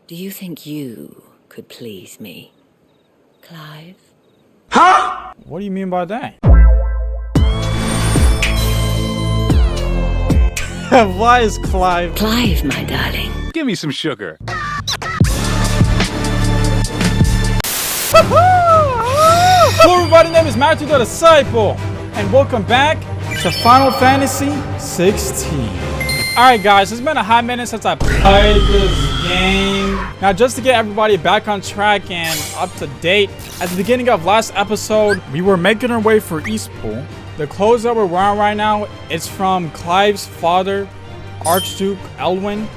Do you think you could please me, Clive? Huh? What do you mean by that? Why is Clive? Clive, my darling. Give me some sugar. Hello everybody, my name is Matthew the Disciple, and welcome back to Final Fantasy XVI. Alright guys, it's been a hot minute since I played this game. Now just to get everybody back on track and up to date, at the beginning of last episode, we were making our way for Eastpool. The clothes that we're wearing right now, it's from Clive's father, Archduke Elwyn.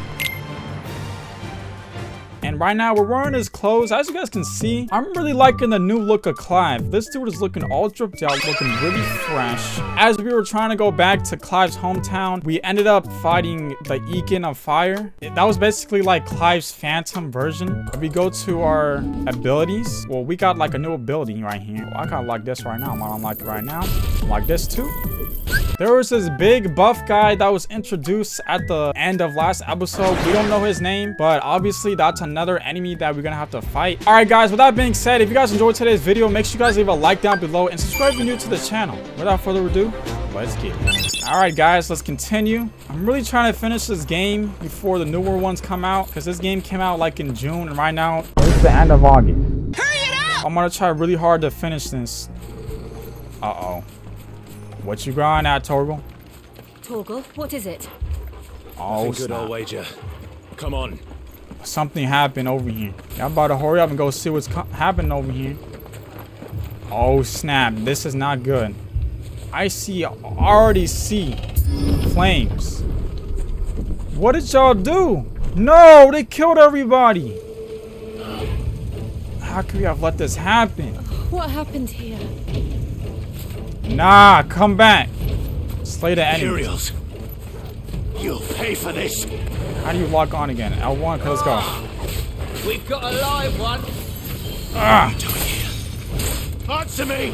And right now we're wearing his clothes. As you guys can see, I'm really liking the new look of Clive. This dude is looking all dripped out, looking really fresh. As we were trying to go back to Clive's hometown, we ended up fighting the Beacon of Fire. That was basically like Clive's phantom version. If we go to our abilities, well, we got like a new ability right here. Well, I kind of like this right now. I don't like it right now. I like this too. There was this big buff guy that was introduced at the end of last episode. We don't know his name, but obviously that's another enemy that we're gonna have to fight. All right guys, with that being said, if you guys enjoyed today's video, make sure you guys leave a like down below and subscribe if you're new to the channel. Without further ado, let's get it. All right guys, let's continue. I'm really trying to finish this game before the newer ones come out, because this game came out like in June, and right now it's the end of August. Hurry it up! I'm gonna try really hard to finish this. Uh-oh. What you grinding at, Torgal? Torgal, what is it? Oh, nothing good, I'll wager. Come on. Something happened over here. Y'all about to hurry up and go see what's happening over here. Oh, snap. This is not good. I already see flames. What did y'all do? No, they killed everybody. How could we have let this happen? What happened here? Nah, come back. Slay the enemies. Imperials. You'll pay for this. How do you lock on again? L1, let's go. We've got a live one. Ah. Answer me.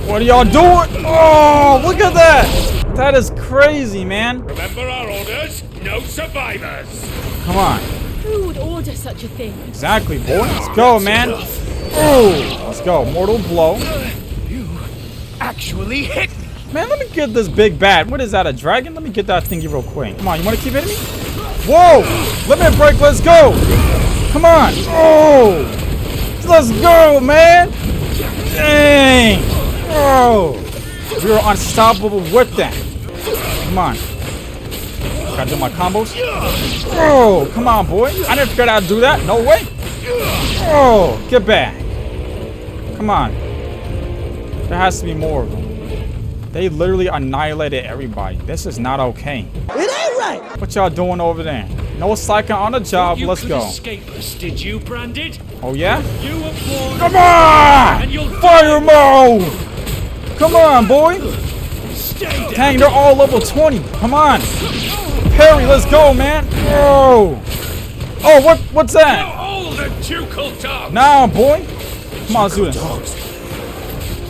What are y'all doing? Oh, look at that. That is crazy, man. Remember our orders. No survivors. Come on. Who would order such a thing? Exactly, boy. Let's go, man. Oh, let's go. Mortal blow. You actually hit me. Man, let me get this big bat. What is that, a dragon? Let me get that thingy real quick. Come on, you want to keep hitting me? Whoa! Limit break, let's go! Come on! Oh! Let's go, man! Dang! Oh! We were unstoppable with that. Come on. Gotta do my combos. Oh! Come on, boy. I never figured out how to do that. No way! Oh! Get back. Come on. There has to be more of them. They literally annihilated everybody. This is not okay. It ain't right. What y'all doing over there? No slacking on the job. You Let's go. Escape us, did you, Branded? Oh yeah? You were born. Come on! And you'll Fire mode! Come on, boy! stay down. Dang, they're all level 20. Come on! Parry, let's go, man! Oh! Oh, what's that? All the ducal dogs. Nah, boy! Come on, let's do this. Dogs.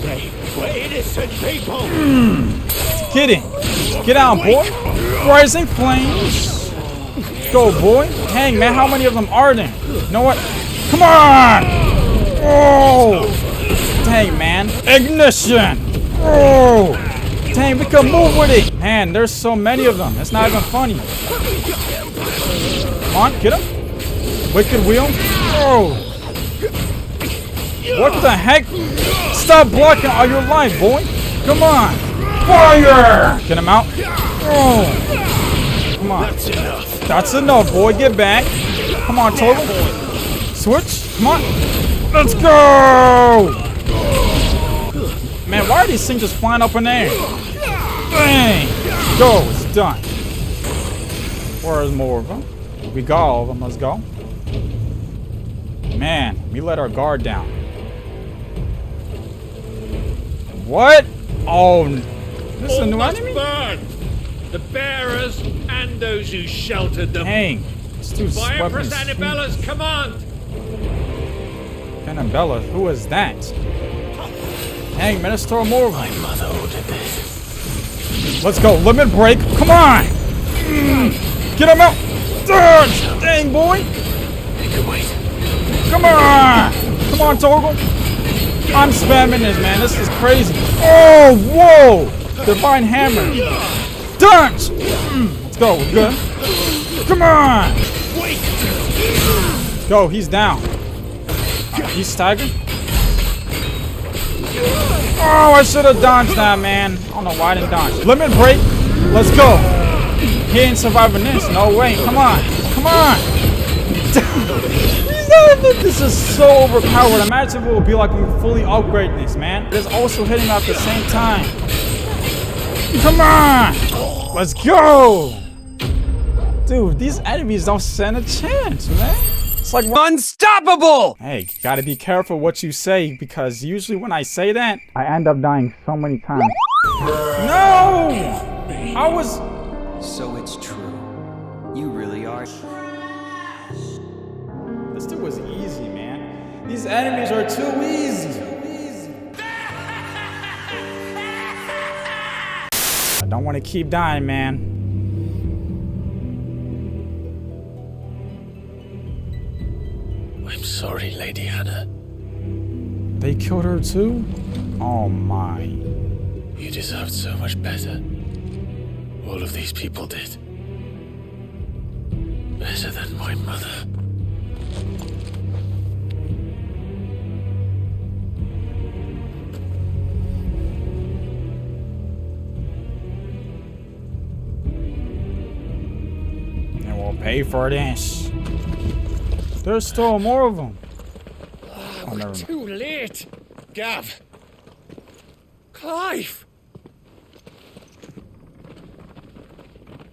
They were innocent people. Get in. Get out, boy. Rising flames. Let's go, boy. Dang, man, how many of them are there? You know what? Come on! Oh! Dang, man. Ignition! Oh! Dang, we can move with it. Man, there's so many of them. It's not even funny. Come on, get him. Wicked wheel. Oh! What the heck? Stop blocking all your life, boy. Come on. Fire! Get him out. Oh. Come on. That's enough. That's enough, boy. Get back. Come on, Total. Switch. Come on. Let's go! Man, why are these things just flying up in the air? Bang! Go. It's done. Where's more of them? We got all of them. Let's go. Man, we let our guard down. What? Oh, this is a new enemy? Burn. The bearers and those who sheltered them. Dang. This dude's By Empress weapons. Annabella's command. Annabella, who is that? Dang, Minister Morgan. My mother ordered this. Let's go. Limit break. Come on. Get him out. Dodge. Dang, boy. can wait. Come on! Come on, Torgal. I'm spamming this, man. This is crazy. Oh, whoa! Divine Hammer. Dance! Let's go. We're good. Come on! Let's go. He's down. He's staggered. Oh, I should have dodged that, man. I don't know why I didn't dodge. Limit break. Let's go. He ain't surviving this. No way. Come on. Come on. This is so overpowered. Imagine what it would be like when we fully upgrade this, man. It is also hitting at the same time. Come on. Let's go. Dude, these enemies don't stand a chance, man. It's like unstoppable. Hey, gotta be careful what you say, because usually when I say that, I end up dying so many times. No! I was... So it's true. You really are. This dude was easy, man. These enemies are too easy. I don't want to keep dying, man. I'm sorry, Lady Hannah. They killed her too? Oh my. You deserved so much better. All of these people did. Better than my mother. And we'll pay for this. There's still more of them. Oh, we're too late. Gav. Clive.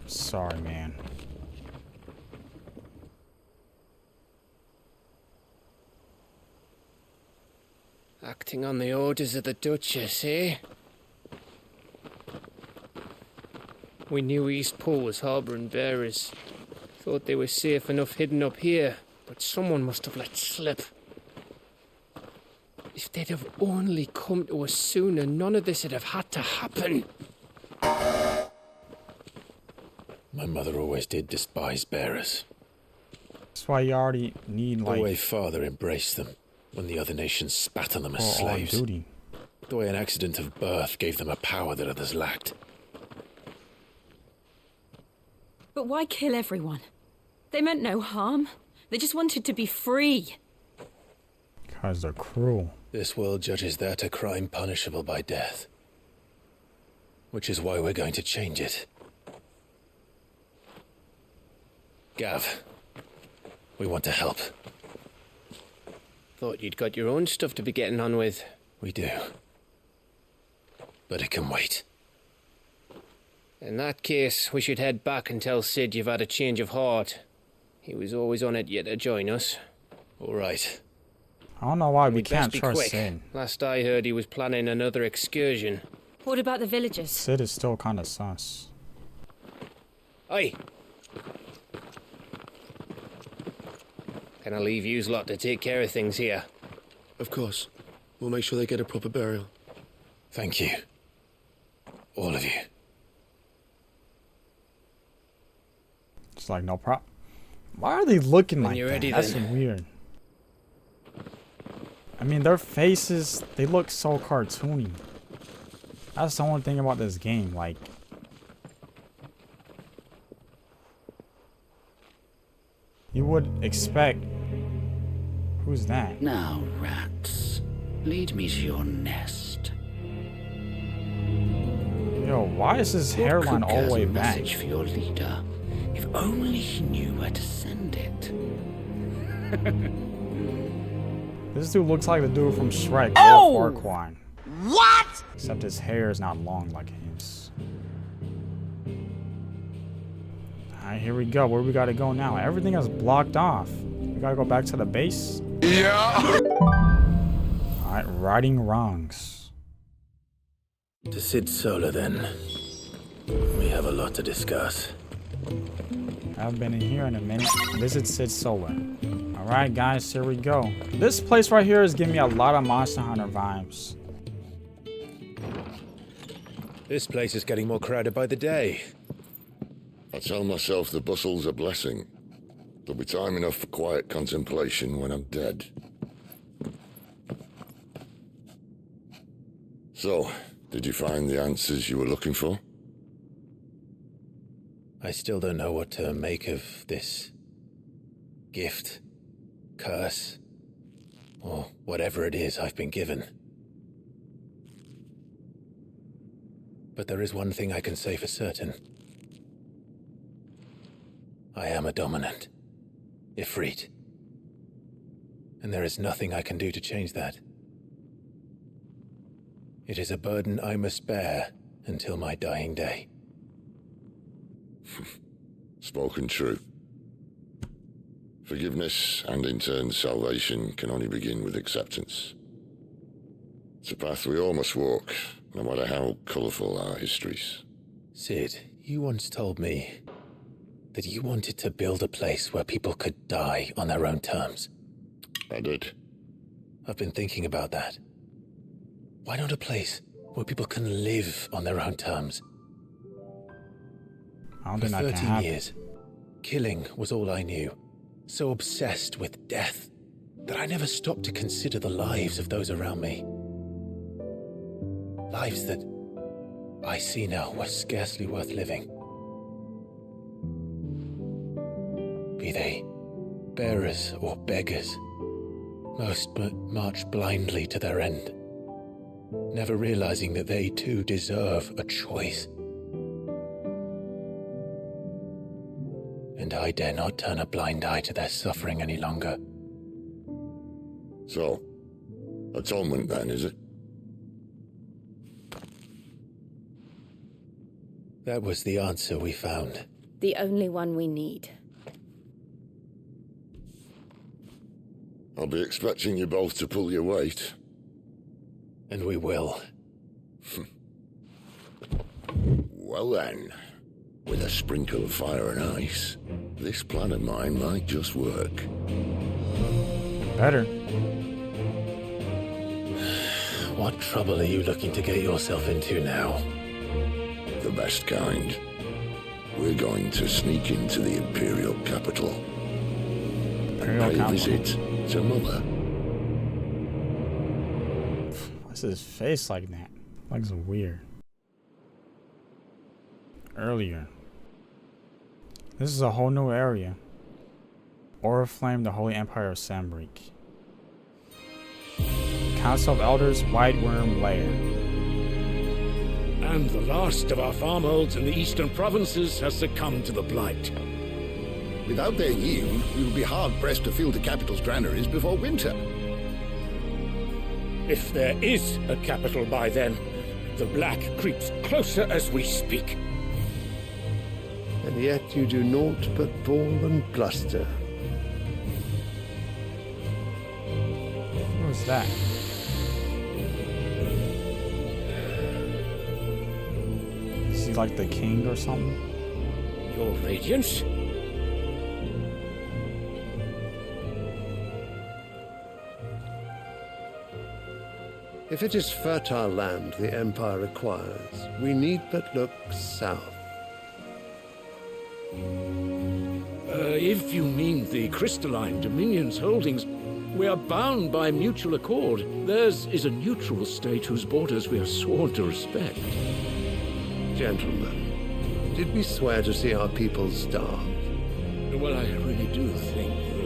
Sorry, man. Acting on the orders of the Duchess, eh? We knew East Pool was harbouring bearers. Thought they were safe enough hidden up here, but someone must have let slip. If they'd have only come to us sooner, none of this would have had to happen. My mother always did despise bearers. That's why you already need, like... The way father embraced them when the other nations spat on them as slaves. On duty. The way an accident of birth gave them a power that others lacked. But why kill everyone? They meant no harm. They just wanted to be free. Because they're cruel. This world judges that a crime punishable by death. Which is why we're going to change it. Gav, we want to help. Thought you'd got your own stuff to be getting on with. We do. But it can wait. In that case, we should head back and tell Sid you've had a change of heart. He was always on it yet to join us. All right. I don't know why we We'd can't best be trust quick. Sid. Last I heard, he was planning another excursion. What about the villagers? Sid is still kind of sus. Aye. Can I leave yous lot to take care of things here? Of course. We'll make sure they get a proper burial. Thank you. All of you. It's like, no problem. Why are they looking When like you're that? ready, That's then. weird. I mean, their faces, they look so cartoony. That's the only thing about this game, like... You would expect... Who's that? Now, rats, lead me to your nest. Yo, why is his hairline all the way back? Message for your leader. If only he knew where to send it. This dude looks like the dude from Shrek or Farquaad. What? Except his hair is not long like his. Alright, here we go. Where we gotta go now? Everything is blocked off. We gotta go back to the base. Yeah. Alright, righting wrongs. To Sid Solar, then. We have a lot to discuss. I haven't been in here in a minute. Visit Sid Solar. Alright, guys, here we go. This place right here is giving me a lot of Monster Hunter vibes. This place is getting more crowded by the day. I tell myself the bustle's a blessing. There'll be time enough for quiet contemplation when I'm dead. So, did you find the answers you were looking for? I still don't know what to make of this gift, curse, or whatever it is I've been given. But there is one thing I can say for certain. I am a dominant, Ifrit. And there is nothing I can do to change that. It is a burden I must bear until my dying day. Spoken true. Forgiveness, and in turn salvation, can only begin with acceptance. It's a path we all must walk, no matter how colourful our histories. Sid, you once told me that you wanted to build a place where people could die on their own terms. I did. I've been thinking about that. Why not a place where people can live on their own terms? I don't For think that can 13 happen. years, killing was all I knew. So obsessed with death that I never stopped to consider the lives of those around me. Lives that I see now were scarcely worth living. Be they bearers or beggars, most march blindly to their end, never realizing that they too deserve a choice. And I dare not turn a blind eye to their suffering any longer. So, atonement then, is it? That was the answer we found. The only one we need. I'll be expecting you both to pull your weight. And we will. Well then, with a sprinkle of fire and ice, this plan of mine might just work. Better. What trouble are you looking to get yourself into now? The best kind. We're going to sneak into the Imperial capital and Imperial pay a capital. visit to Mother. What's his face like that? Looks weird. Earlier. This is a whole new area. Oriflame, the Holy Empire of Sambreek. Council of Elders, White Worm Lair. And the last of our farmholds in the eastern provinces has succumbed to the blight. Without their yield, we will be hard-pressed to fill the capital's granaries before winter. If there is a capital by then, the black creeps closer as we speak. And yet you do naught but bawl and bluster. What was that? Is he like the king or something? Your Radiance? If it is fertile land the Empire requires, we need but look south. If you mean the crystalline Dominion's holdings, we are bound by mutual accord. Theirs is a neutral state whose borders we are sworn to respect. Gentlemen, did we swear to see our people starve? Well, I really do think that...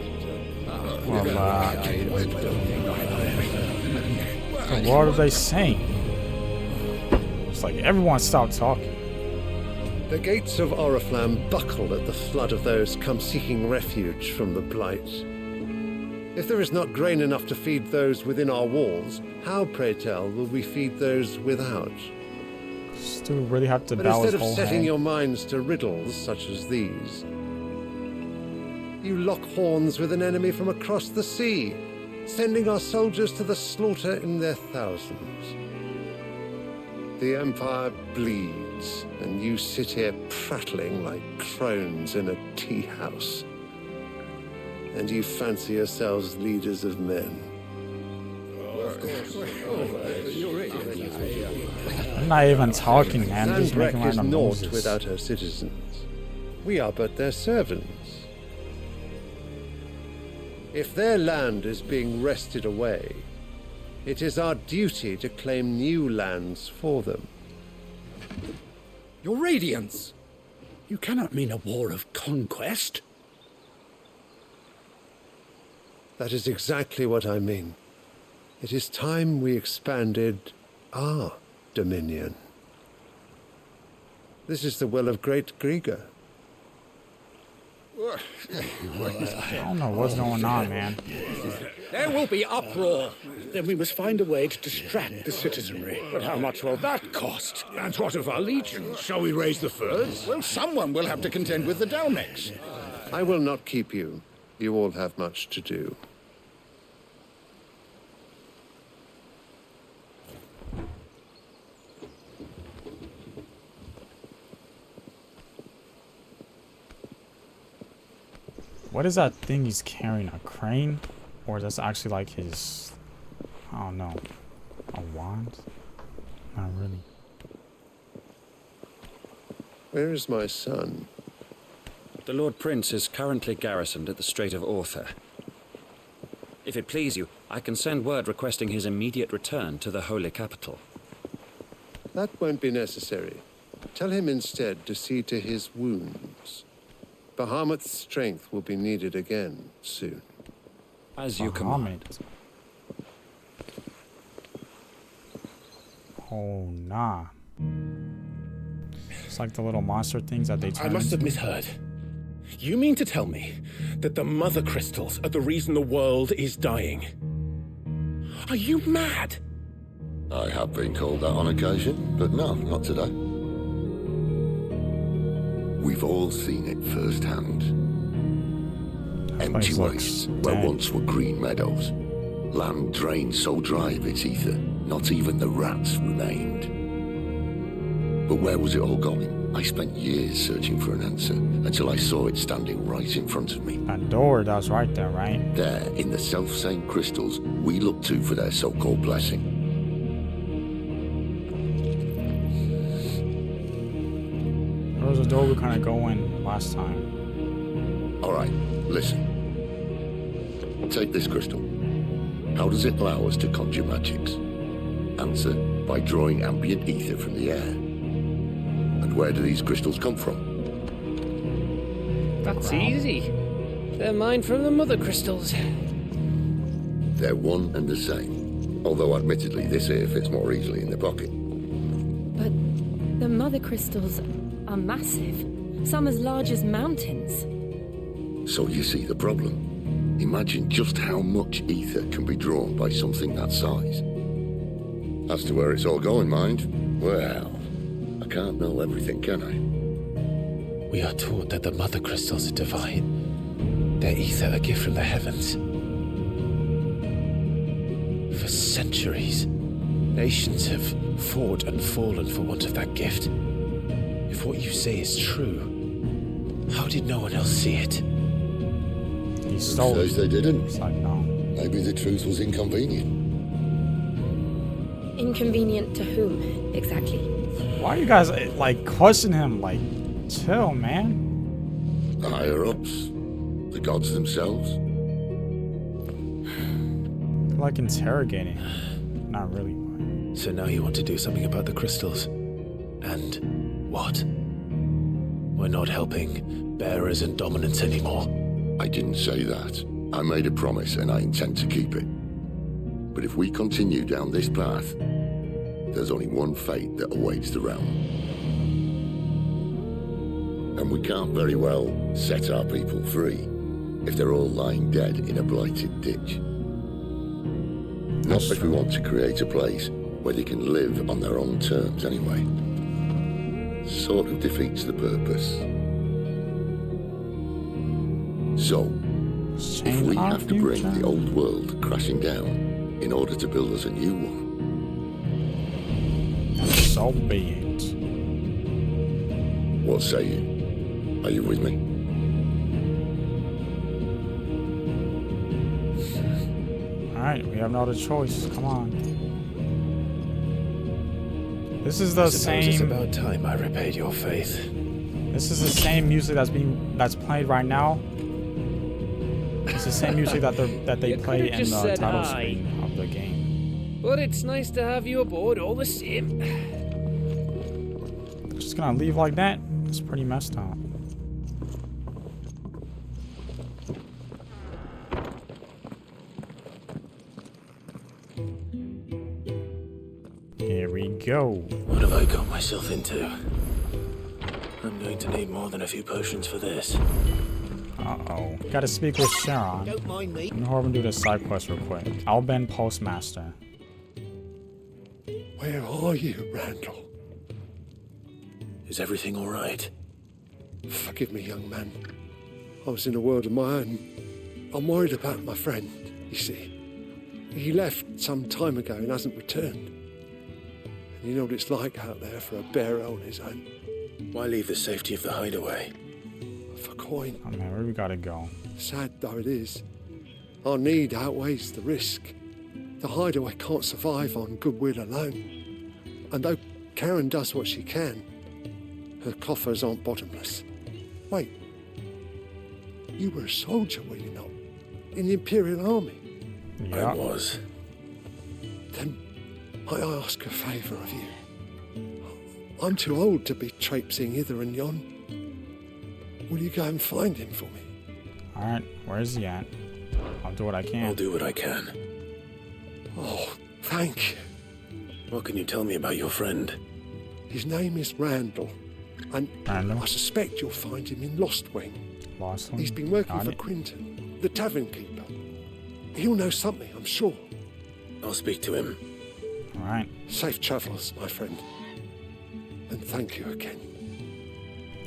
What are they saying? It's like everyone stopped talking. The gates of Oriflame buckle at the flood of those come seeking refuge from the blight. If there is not grain enough to feed those within our walls, how, pray tell, will we feed those without? Still really have to But bow his instead of whole setting head. your minds to riddles such as these, you lock horns with an enemy from across the sea, sending our soldiers to the slaughter in their thousands. The Empire bleeds, and you sit here prattling like crones in a tea house. And you fancy yourselves leaders of men. I'm not even talking, man. I'm just making Sandbreck is random naught noises. without her citizens. We are but their servants. If their land is being wrested away, it is our duty to claim new lands for them. Your Radiance! You cannot mean a war of conquest. That is exactly what I mean. It is time we expanded our dominion. This is the will of great Grieger. I don't know what's going on, man. There will be uproar. Then we must find a way to distract the citizenry. But how much will that cost? And what of our legions? Shall we raise the furs? Well, someone will have to contend with the Dalmex. I will not keep you. You all have much to do. What is that thing he's carrying? A crane? Or is this actually like his... I don't know. A wand? Not really. Where is my son? The Lord Prince is currently garrisoned at the Strait of Arthur. If it please you, I can send word requesting his immediate return to the Holy Capital. That won't be necessary. Tell him instead to see to his wounds. Bahamut's strength will be needed again soon. As you command. Oh, nah. It's like the little monster things that they turn I must have into. misheard. You mean to tell me that the mother crystals are the reason the world is dying? Are you mad? I have been called that on occasion, but no, not today. We've all seen it firsthand. Empty wastes where once were green meadows. Land drained so dry of its ether, not even the rats remained. But where was it all going? I spent years searching for an answer until I saw it standing right in front of me. That door, that's right there, right? There, in the self-same crystals we look to for their so-called blessing. There was a door we kind of go in last time. All right, listen. Take this crystal. How does it allow us to conjure magics? Answer, by drawing ambient ether from the air. And where do these crystals come from? That's easy. They're mine from the mother crystals. They're one and the same. Although admittedly this here fits more easily in the pocket. But the mother crystals are massive. Some as large as mountains. So you see the problem. Imagine just how much ether can be drawn by something that size. As to where it's all going, mind, well, I can't know everything, can I? We are taught that the mother crystals are divine. Their ether a gift from the heavens. For centuries, nations have fought and fallen for want of that gift. If what you say is true, how did no one else see it? He stole Who says they didn't? It's like, no. Maybe the truth was inconvenient. Inconvenient to whom, exactly? Why are you guys, like, questioning him? Like, chill, man. The higher-ups, the gods themselves. They're like interrogating him. Not really. So now you want to do something about the crystals? And what? We're not helping bearers and dominants anymore. I didn't say that. I made a promise and I intend to keep it. But if we continue down this path, there's only one fate that awaits the realm. And we can't very well set our people free if they're all lying dead in a blighted ditch. Not if we want to create a place where they can live on their own terms anyway. Sort of defeats the purpose. So, if we have to bring the old world crashing down in order to build us a new one, so be it. What say you? Are you with me? Alright, we have no other choice. Come on. This is the same. It's about time I repaid your faith. This is the same music that's played right now. This It's the same music that they You play could've in just the said title hi. screen of the game. But it's nice to have you aboard all the same. Just gonna leave like that? It's pretty messed up. Here we go. What have I got myself into? I'm going to need more than a few potions for this. Uh-oh. Gotta speak with Sharon. Don't mind me. I'm gonna hurry and do this side quest real quick. Alben Postmaster. Where are you, Randall? Is everything all right? Forgive me, young man. I was in a world of my own. I'm worried about my friend, you see. He left some time ago and hasn't returned. And you know what it's like out there for a bearer on his own. Why leave the safety of the hideaway? For coin. Oh man, where we gotta go? Sad though it is, our need outweighs the risk. The hideaway can't survive on goodwill alone. And though Karen does what she can, her coffers aren't bottomless. Wait, you were a soldier, were you not? In the Imperial Army? Yeah. I was. Then I ask a favour of you. I'm too old to be traipsing hither and yon. Will you go and find him for me? Alright, where's he at? I'll do what I can. I'll do what I can. Oh, thank you. What can you tell me about your friend? His name is Randall, and Randall? I suspect you'll find him in Lost Wing. Lost Wing? He's been working Got for it. Quinton, the tavern keeper. He'll know something, I'm sure. I'll speak to him. Alright. Safe travels, my friend. And thank you again.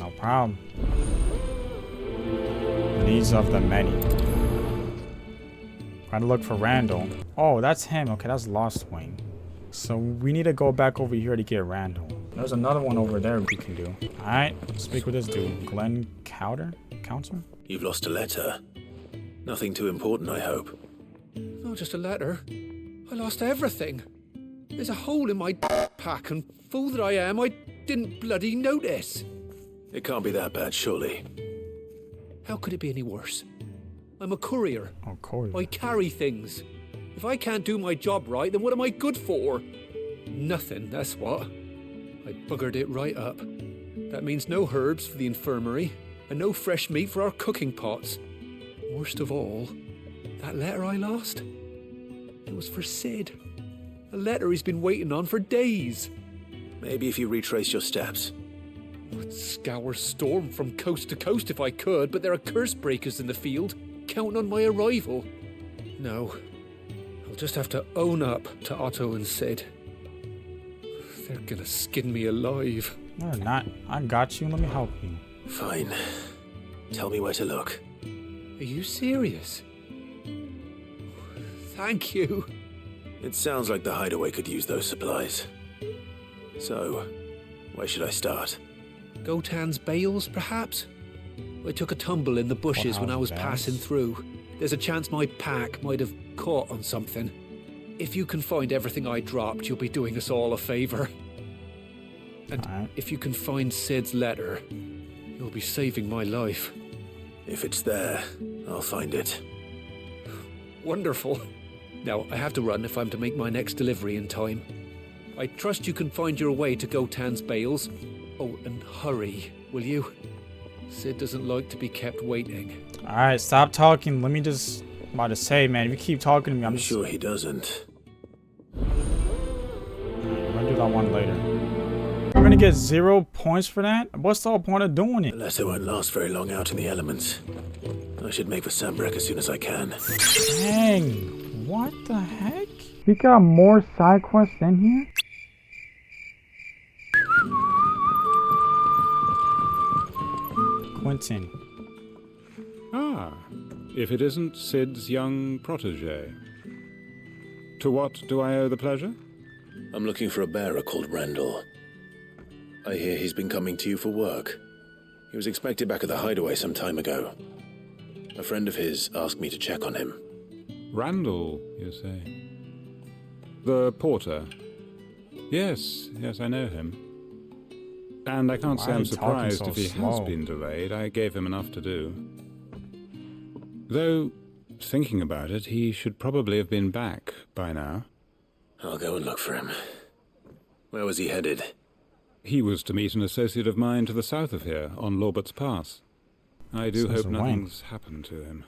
No problem. Needs of the many. Gotta look for Randall. Oh, that's him. Okay, that's Lost Wing. So we need to go back over here to get Randall. There's another one over there we can do. Alright, speak with this dude. Glenn Counter? You've lost a letter. Nothing too important, I hope. Not just a letter. I lost everything. There's a hole in my pack, and fool that I am, I didn't bloody notice. It can't be that bad, surely. How could it be any worse? I'm a courier. Oh, courier. I carry things. If I can't do my job right, then what am I good for? Nothing, that's what. I buggered it right up. That means no herbs for the infirmary, and no fresh meat for our cooking pots. Worst of all, that letter I lost, it was for Sid. A letter he's been waiting on for days. Maybe if you retrace your steps. I'd scour Storm from coast to coast if I could, but there are curse breakers in the field, counting on my arrival. No, I'll just have to own up to Otto and Sid. They're gonna skin me alive. No, they're not. I got you. Let me help you. Fine. Tell me where to look. Are you serious? Thank you. It sounds like the hideaway could use those supplies. So, where should I start? Gotan's bales, perhaps? I took a tumble in the bushes when I was passing through. There's a chance my pack might have caught on something. If you can find everything I dropped, you'll be doing us all a favour. And if you can find Sid's letter, you'll be saving my life. If it's there, I'll find it. Wonderful. Now, I have to run if I'm to make my next delivery in time. I trust you can find your way to Gotan's bales. Oh, and hurry, will you? Sid doesn't like to be kept waiting. Alright, stop talking. Let me just... I'm about to say, man, if you keep talking to me, I'm sure he doesn't. I'm gonna do that one later. We're gonna get 0 points for that? What's the whole point of doing it? The letter won't last very long out in the elements. I should make for Sambrek as soon as I can. Dang. What the heck? We got more side quests in here? Quinton. Ah, if it isn't Sid's young protege. To what do I owe the pleasure? I'm looking for a bearer called Randall. I hear he's been coming to you for work. He was expected back at the hideaway some time ago. A friend of his asked me to check on him. Randall, you say? The porter? Yes, I know him. And I can't say I'm surprised if he has been delayed. I gave him enough to do. Though, thinking about it, he should probably have been back by now. I'll go and look for him. Where was he headed? He was to meet an associate of mine to the south of here, on Lorbert's Pass. I do hope nothing's happened to him.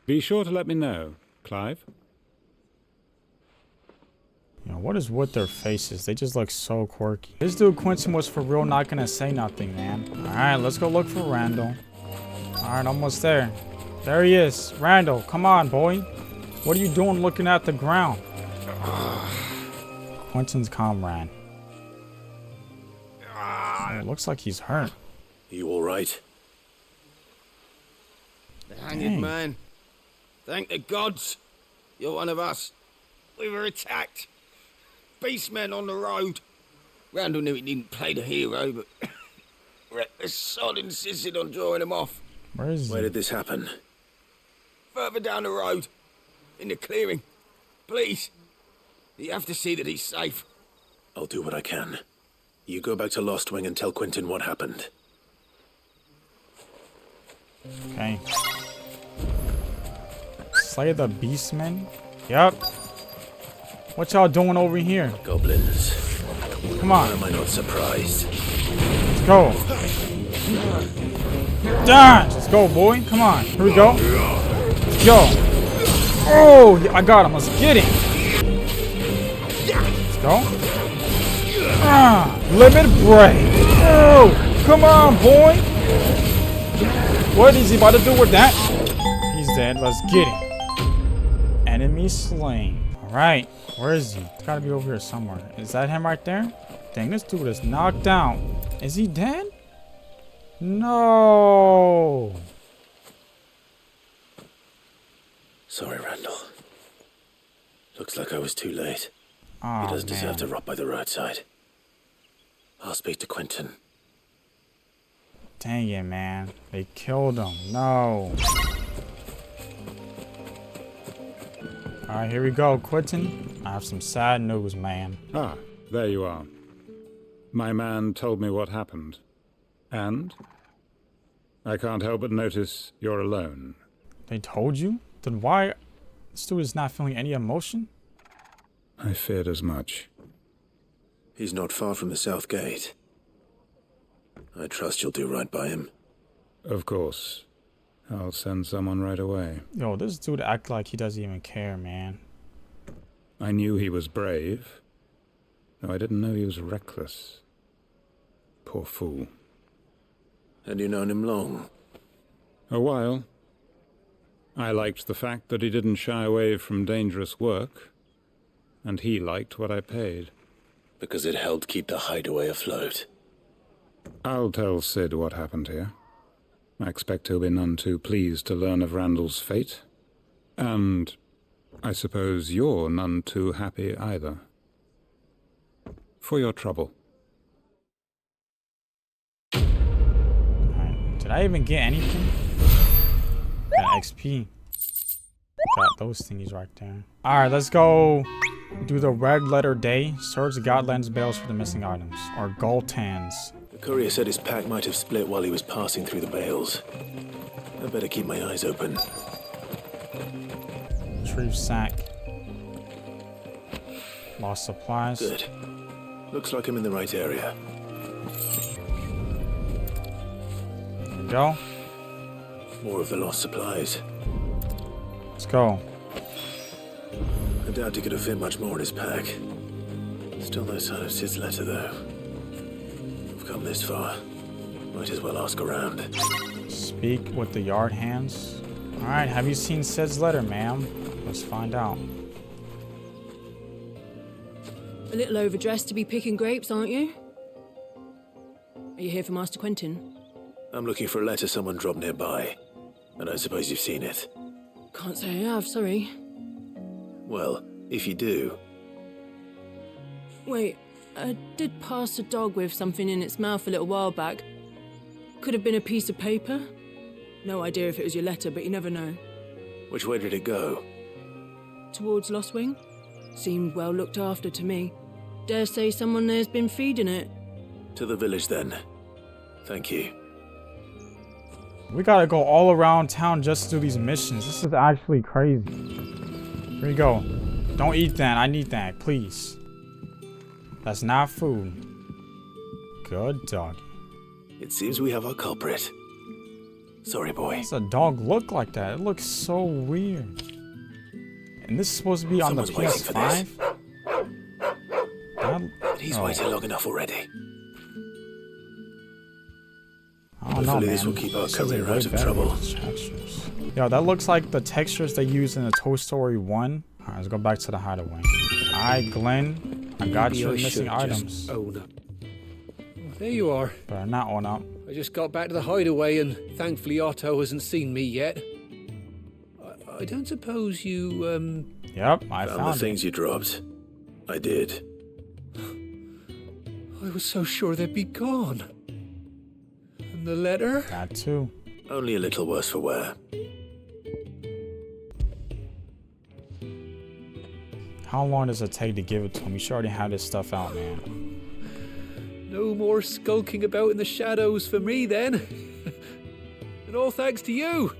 Be sure to let me know, Clive. You know, what is with their faces? They just look so quirky. This dude Quentin was for real not gonna say nothing, man. Alright, let's go look for Randall. Alright, almost there. There he is. Randall, come on, boy. What are you doing looking at the ground? Quentin's comrade. Oh, it looks like he's hurt. You all right? The hanged man. Thank the gods. You're one of us. We were attacked. Beastmen on the road. Randall knew he didn't play the hero, but reckless sod insisted on drawing him off. Where did this happen? Further down the road. In the clearing. Please. You have to see that he's safe. I'll do what I can. You go back to Lost Wing and tell Quentin what happened. Okay. Slay the Beastmen? Yep. What y'all doing over here? Goblins. Come on. Why am I not surprised? Let's go. Dodge! Let's go, boy. Come on. Here we go. Let's go. Oh, yeah, I got him. Let's get him. Let's go. Limit break. Oh, come on, boy. What is he about to do with that? He's dead. Let's get him. Enemy slain. Alright. Where is he? It's gotta be over here somewhere. Is that him right there? Dang, this dude is knocked out. Is he dead? No. Sorry, Randall. Looks like I was too late. Oh, he doesn't man. deserve to rot by the roadside. I'll speak to Quentin. Dang it, man. They killed him. No. Alright, here we go, Quentin. I have some sad news, man. Ah, there you are. My man told me what happened. And? I can't help but notice you're alone. They told you? Then why? This dude is not feeling any emotion? I feared as much. He's not far from the south gate. I trust you'll do right by him. Of course. I'll send someone right away. Yo, this dude act like he doesn't even care, man. I knew he was brave, though I didn't know he was reckless. Poor fool. Had you known him long? A while. I liked the fact that he didn't shy away from dangerous work, and he liked what I paid. Because it helped keep the hideaway afloat. I'll tell Sid what happened here. I expect he'll be none too pleased to learn of Randall's fate. And I suppose you're none too happy either. For your trouble. Alright, did I even get anything? Got XP. Got those thingies right there. Alright, let's go do the red letter day. Search Godland's bales for the missing items. Or Goltans. The courier said his pack might have split while he was passing through the bales. I better keep my eyes open. Retrieve sack. Lost supplies. Good. Looks like I'm in the right area. There we go. More of the lost supplies. Let's go. I doubt he could have fit much more in his pack. Still no sign of Sid's letter, though. We've come this far. Might as well ask around. Speak with the yard hands. Alright, have you seen Sid's letter, ma'am? Let's find out. A little overdressed to be picking grapes, aren't you? Are you here for Master Quentin? I'm looking for a letter someone dropped nearby. And I suppose you've seen it. Can't say I have, sorry. Well, if you do... Wait, I did pass a dog with something in its mouth a little while back. Could have been a piece of paper. No idea if it was your letter, but you never know. Which way did it go? Towards Lost Wing. Seemed well looked after to me. Dare say someone there's been feeding it. To the village, then. Thank you. We gotta go all around town just to do these missions. This is actually crazy. Here we go. Don't eat that. I need that, please. That's not food. Good dog. It seems we have our culprit. Sorry, boy. Why does a dog look like that? It looks so weird. And this is supposed to be on the PS5? He's waited long enough already. I don't know, Hopefully man. this will keep our This is career way out of better trouble. with textures. Yo, that looks like the textures they use in the Toy Story 1. Alright, let's go back to the hideaway. Alright, Glenn. I got your missing items. Own up. Oh, there you are. But not own up. I just got back to the hideaway and thankfully Otto hasn't seen me yet. I don't suppose you, Yep, I found the things you dropped. I did. I was so sure they'd be gone. And the letter? That too. Only a little worse for wear. How long does it take to give it to him? You should already have this stuff out, man. No more skulking about in the shadows for me then. And all thanks to you.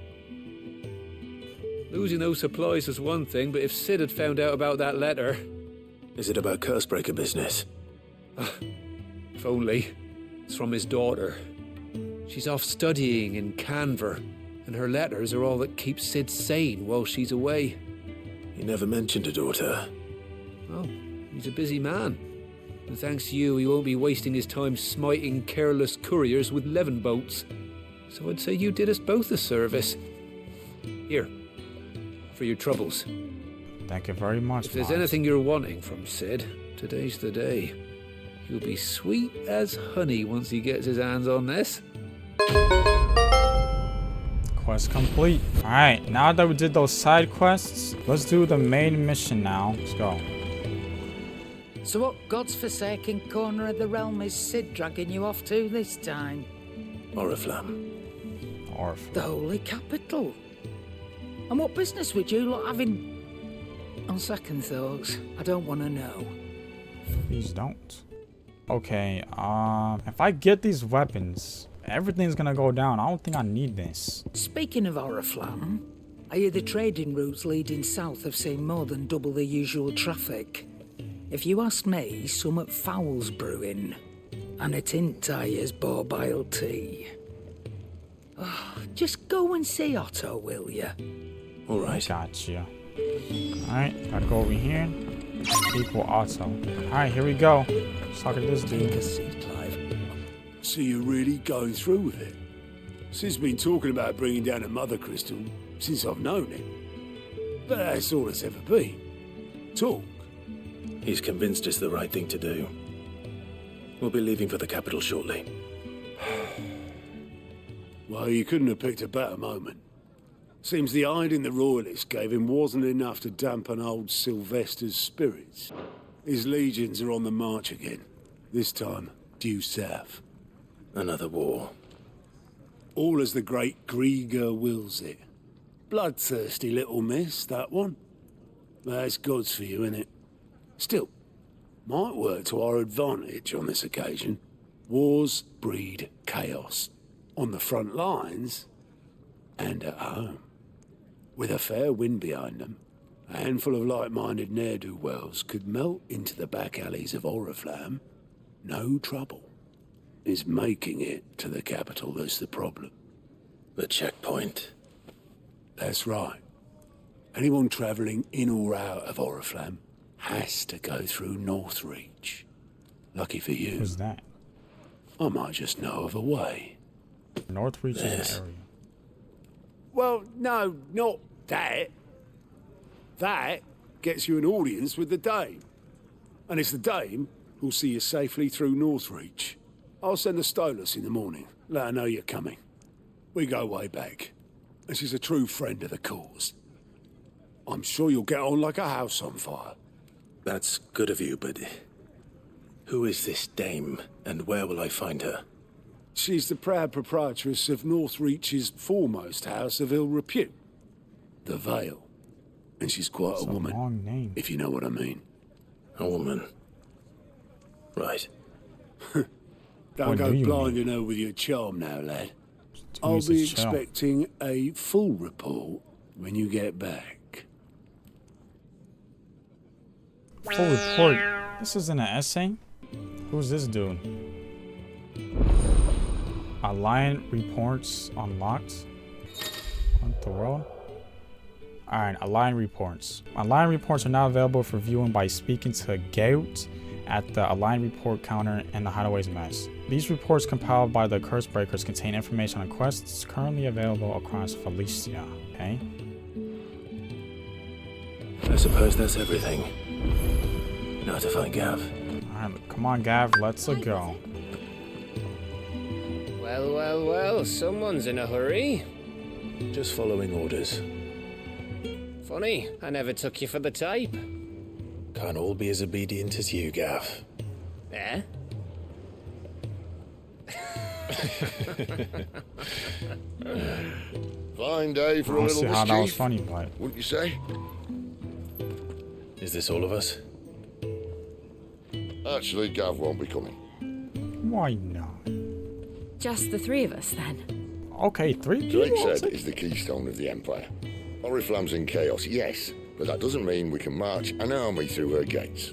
Losing those supplies was one thing, but if Sid had found out about that letter... Is it about Cursebreaker business? If only. It's from his daughter. She's off studying in Canver, and her letters are all that keeps Sid sane while she's away. He never mentioned a daughter. Oh, he's a busy man. And thanks to you, he won't be wasting his time smiting careless couriers with levin boats. So I'd say you did us both a service. Here, for your troubles. Thank you very much, If there's Miles. anything you're wanting from Sid, today's the day. He'll be sweet as honey once he gets his hands on this. Quest complete. Alright, now that we did those side quests, let's do the main mission now. Let's go. So what God's forsaken corner of the realm is Sid dragging you off to this time? Oriflamme. Oriflamme. The holy capital. And what business would you lot having... On second thoughts, I don't want to know. Please don't. Okay, if I get these weapons, everything's gonna go down. I don't think I need this. Speaking of Oriflamme, I hear the trading routes leading south have seen more than double the usual traffic. If you ask me, some foul's brewing. And it ain't as borbile tea. Oh, just go and see Otto, will you? All right. Gotcha. Alright, gotta go over here. Equal Otto. Alright, here we go. Let's talk to this dude. Take a seat, Clive. So you're really going through with it? Sid's been talking about bringing down a mother crystal since I've known him. But that's all it's ever been. Talk. He's convinced it's the right thing to do. We'll be leaving for the capital shortly. Well, you couldn't have picked a better moment. Seems the hiding the royalists gave him wasn't enough to dampen old Sylvester's spirits. His legions are on the march again. This time, due south. Another war. All as the great Grieger wills it. Bloodthirsty little miss, that one. That's God's for you, innit? Still, might work to our advantage on this occasion. Wars breed chaos. On the front lines, and at home. With a fair wind behind them, a handful of like-minded ne'er-do-wells could melt into the back alleys of Oriflamme. No trouble. It's making it to the capital that's the problem. The checkpoint. That's right. Anyone travelling in or out of Oriflamme has to go through Northreach. Lucky for you. Who's that? I might just know of a way. Northreach is an area. Well, no, not that. That gets you an audience with the Dame. And it's the Dame who'll see you safely through Northreach. I'll send a Stolas in the morning. Let her know you're coming. We go way back. And she's a true friend of the cause. I'm sure you'll get on like a house on fire. That's good of you, but... Who is this dame, and where will I find her? She's the proud proprietress of Northreach's foremost house of ill repute. The Vale. And she's quite That's a woman, long name. if you know what I mean. A woman. Right. Don't What go do you blinding her with your charm now, lad. I'll Music be chill. expecting a full report when you get back. Full report. This isn't an essay. Who's this dude? Alliance reports unlocked. What the world? Alright, Alliance reports. Alliance reports are now available for viewing by speaking to Gaut at the Alliance report counter in the Hideaway's mess. These reports compiled by the Curse Breakers contain information on quests currently available across Felicia. Okay. I suppose that's everything. Now to find Gav. Alright, come on, Gav, let's go. Well, well, well, someone's in a hurry. Just following orders. Funny, I never took you for the type. Can't all be as obedient as you, Gav. Eh? Fine day for a I don't little see how that was mischief, funny, but wouldn't you say? Is this all of us? Actually, Gav won't be coming. why not? Just the three of us, then. Okay, 3 Drake people. said is the keystone of the Empire. Oriflamme's in chaos, yes, but that doesn't mean we can march an army through her gates.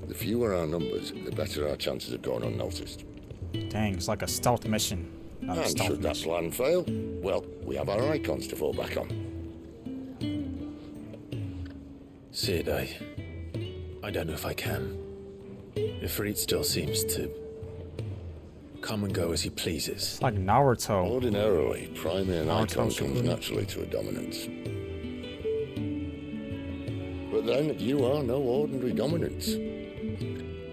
The fewer our numbers, the better our chances of going unnoticed. Dang, it's like a stealth mission. Not a And stealth should that mission. plan fail, well, we have our icons to fall back on. Sid, I don't know if I can. If Reed still seems to come and go as he pleases. It's like Naruto. Ordinarily, primary and Naruto icon comes Shippuden. naturally to a dominance. But then, you are no ordinary dominance.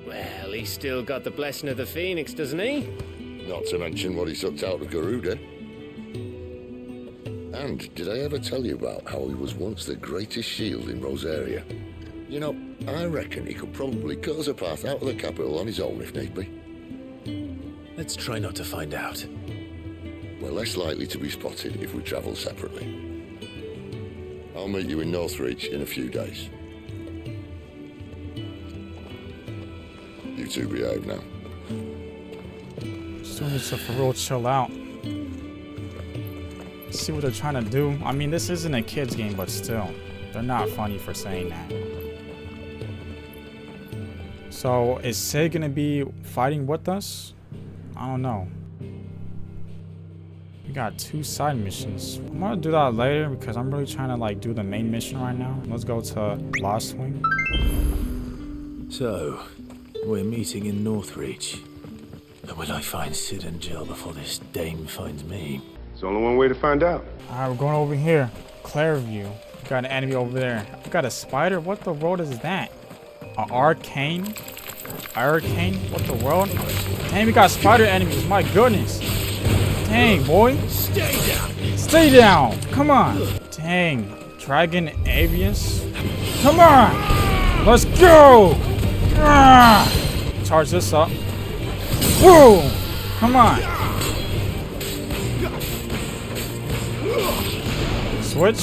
Well, he's still got the blessing of the Phoenix, doesn't he? Not to mention what he sucked out of Garuda. And did I ever tell you about how he was once the greatest shield in Rosaria? You know, I reckon he could probably cut us a path out of the capital on his own if need be. Let's try not to find out. We're less likely to be spotted if we travel separately. I'll meet you in Northreach in a few days. You two behave now. So it's to for real chill out. See what they're trying to do. I mean, this isn't a kid's game, but still. They're not funny for saying that. So, is Sid gonna be fighting with us? I don't know. We got 2 side missions. I'm gonna do that later because I'm really trying to like do the main mission right now. Let's go to Lost Wing. So, we're meeting in Northreach. But will I find Sid and Jill before this dame finds me? There's only one way to find out. Alright, we're going over here. Clairview. We got an enemy over there. We got a spider? What the world is that? An arcane? Arcane? What the world? Dang, we got spider enemies. My goodness. Dang, boy. Stay down. Stay down. Come on. Dang. Dragon Avius. Come on. Let's go. Ah. Charge this up. Whoa. Come on. Switch.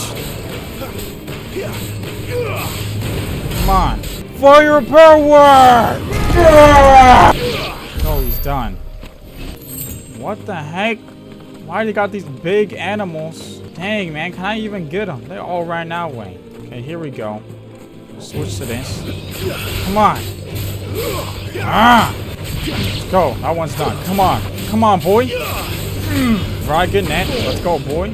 Come on. Fire power! Oh, he's done. What the heck? Why they got these big animals? Dang, man. Can I even get them? They all ran that way. Okay, here we go. Switch to this. Come on. Ah! Let's go. That one's done. Come on. Come on, boy. Try getting that. Let's go, boy.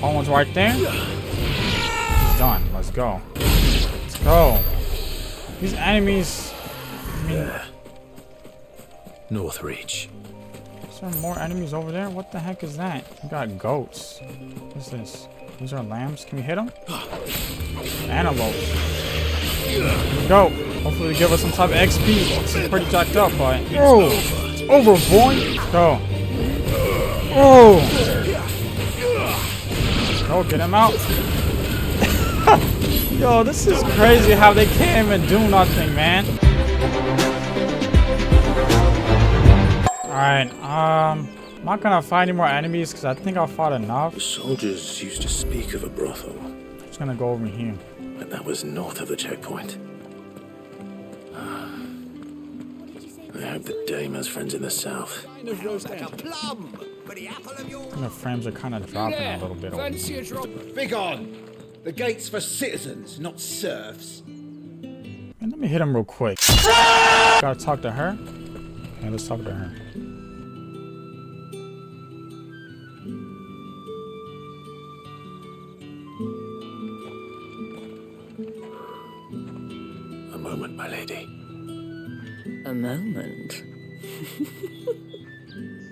That one's right there. He's done. Let's go. Let's go. These enemies. I mean, Northreach. is there more enemies over there? What the heck is that? We got goats. What's this? These are lambs. Can we hit them? Antelopes. Here we go. Hopefully they give us some type of XP. It's pretty jacked up, but oh, it's over, boy. Let's go. Oh. Let's go. Get him out. Yo, this is crazy how they can't even do nothing, man. Alright, I'm not gonna fight any more enemies because I think I fought enough. The soldiers used to speak of a brothel. I'm just gonna go over here. But that was north of the checkpoint. I hope the dame has friends in the south. Like a plum. And the frames are kind of dropping a little bit. Fancy a drop. Begone! The gate's for citizens, not serfs. Man, let me hit him real quick. Gotta talk to her. Okay, let's talk to her. A moment, my lady. A moment?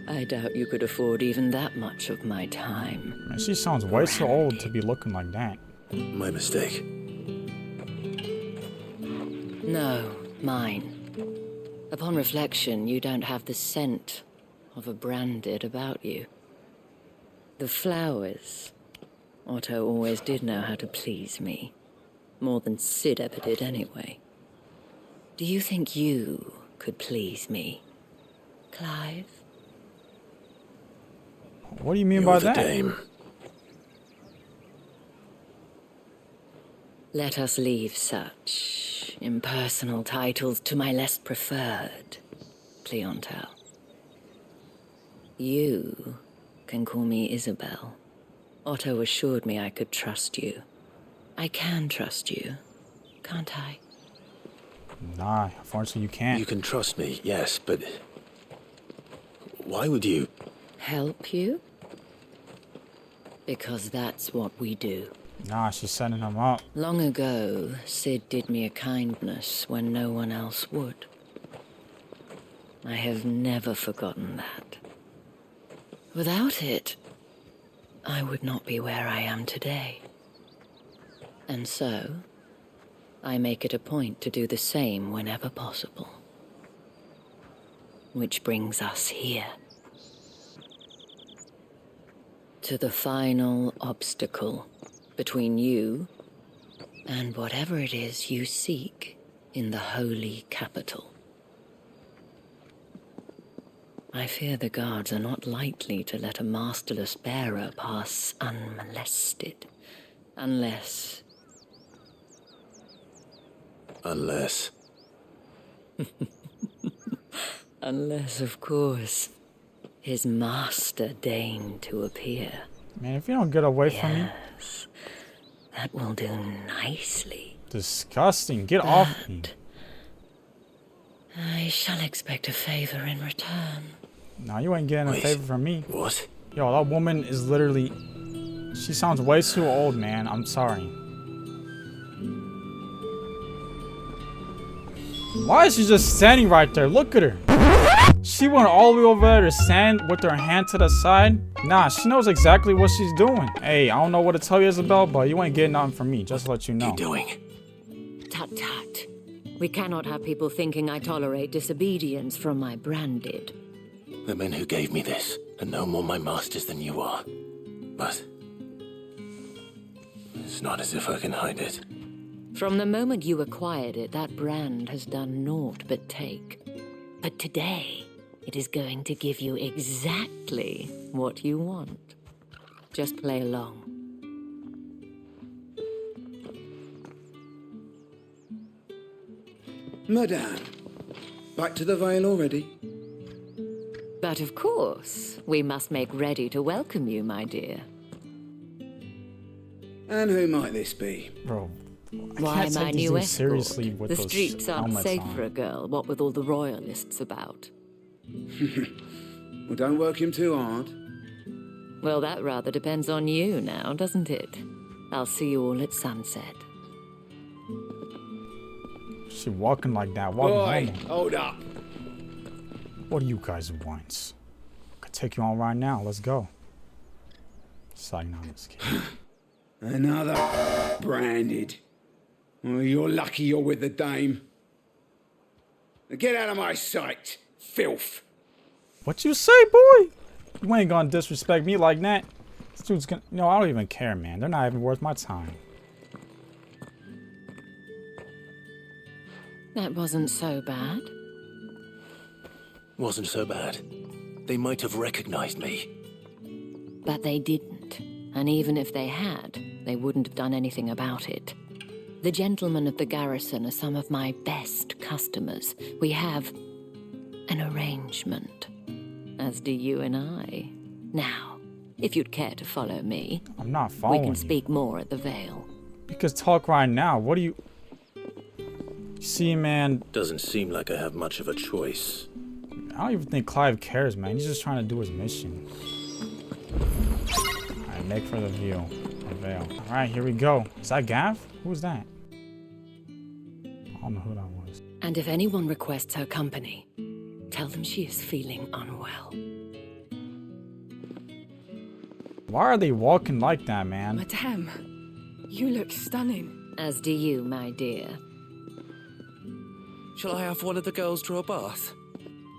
I doubt you could afford even that much of my time. Man, she sounds way too old to be looking like that. My mistake. No, mine. Upon reflection, you don't have the scent of a branded about you. The flowers. Otto always did know how to please me. More than Sid ever did anyway. Do you think you could please me, Clive? What do you mean by that? Dame. Let us leave such impersonal titles to my less preferred clientele. You can call me Isabel. Otto assured me I could trust you. I can trust you, can't I? Nah, unfortunately you can't. You can trust me, yes, but why would you? Help you? Because that's what we do. Nah, she's setting him up. Long ago, Sid did me a kindness when no one else would. I have never forgotten that. Without it, I would not be where I am today. And so, I make it a point to do the same whenever possible. Which brings us here. To the final obstacle between you and whatever it is you seek in the holy capital. I fear the guards are not likely to let a masterless bearer pass unmolested, unless... Unless, of course, his master deigned to appear. Man, if you don't get away from me. That will do nicely. Disgusting. Get off me. I shall expect a favor in return. Nah, you ain't getting a favor from me. What? Yo, that woman is literally... She sounds way too old, man. I'm sorry. Why is she just standing right there? Look at her. She went all the way over there to stand with her hand to the side. Nah, she knows exactly what she's doing. Hey, I don't know what to tell you, Isabel, but you ain't getting nothing from me. Just to let you know. What are you doing? Tut tut. We cannot have people thinking I tolerate disobedience from my branded. The men who gave me this are no more my masters than you are. But it's not as if I can hide it. From the moment you acquired it, that brand has done naught but take. But today, it is going to give you exactly what you want. Just play along. Madame, back to the Vale already? But of course, we must make ready to welcome you, my dear. And who might this be? Bro, Why, my new escort? Seriously with The those streets aren't helmets safe on. for a girl, what with all the royalists about. Well, don't work him too hard. Well, that rather depends on you now, doesn't it? I'll see you all at sunset. She walking like that. Walking Boy, normal. hold up. What do you guys want? I could take you on right now. Let's go. Sign on this kid. Another branded. Well, you're lucky you're with the dame. Now get out of my sight, filth. What you say, boy? You ain't gonna disrespect me like that. This dude's gonna... No, I don't even care, man. They're not even worth my time. That wasn't so bad. Wasn't so bad. They might have recognized me. But they didn't. And even if they had, they wouldn't have done anything about it. The gentlemen of the garrison are some of my best customers. We have an arrangement, as do you and I. Now, if you'd care to follow me, I'm not we following can you. speak more at the Vale. You could talk right now. What do you... See, man... Doesn't seem like I have much of a choice. I don't even think Clive cares, man. He's just trying to do his mission. Alright, make for the view. The Vale. Alright, here we go. Is that Gav? Who was that? I don't know who that was. And if anyone requests her company, tell them she is feeling unwell. Why are they walking like that, man? Madame, you look stunning. As do you, my dear. Shall I have one of the girls draw a bath?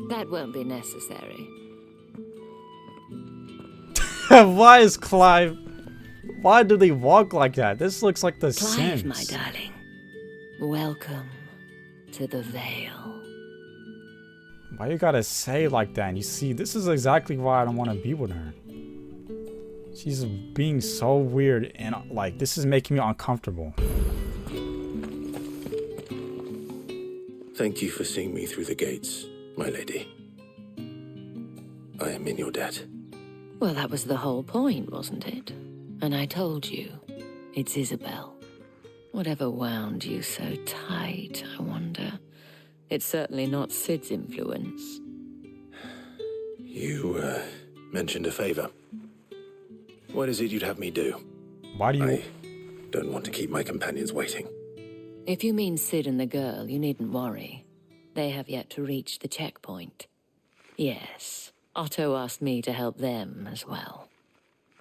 That won't be necessary. Why is Clive... Why do they walk like that? This looks like the Clive, Sims. my darling. Welcome to the Vale. Why you gotta say like that? And you see, this is exactly why I don't want to be with her. She's being so weird and like, this is making me uncomfortable. Thank you for seeing me through the gates, my lady. I am in your debt. Well, that was the whole point, wasn't it? And I told you, it's Isabel. Whatever wound you so tight, I wonder. It's certainly not Sid's influence. You, mentioned a favor. What is it you'd have me do? Why do you... I don't want to keep my companions waiting. If you mean Sid and the girl, you needn't worry. They have yet to reach the checkpoint. Yes, Otto asked me to help them as well.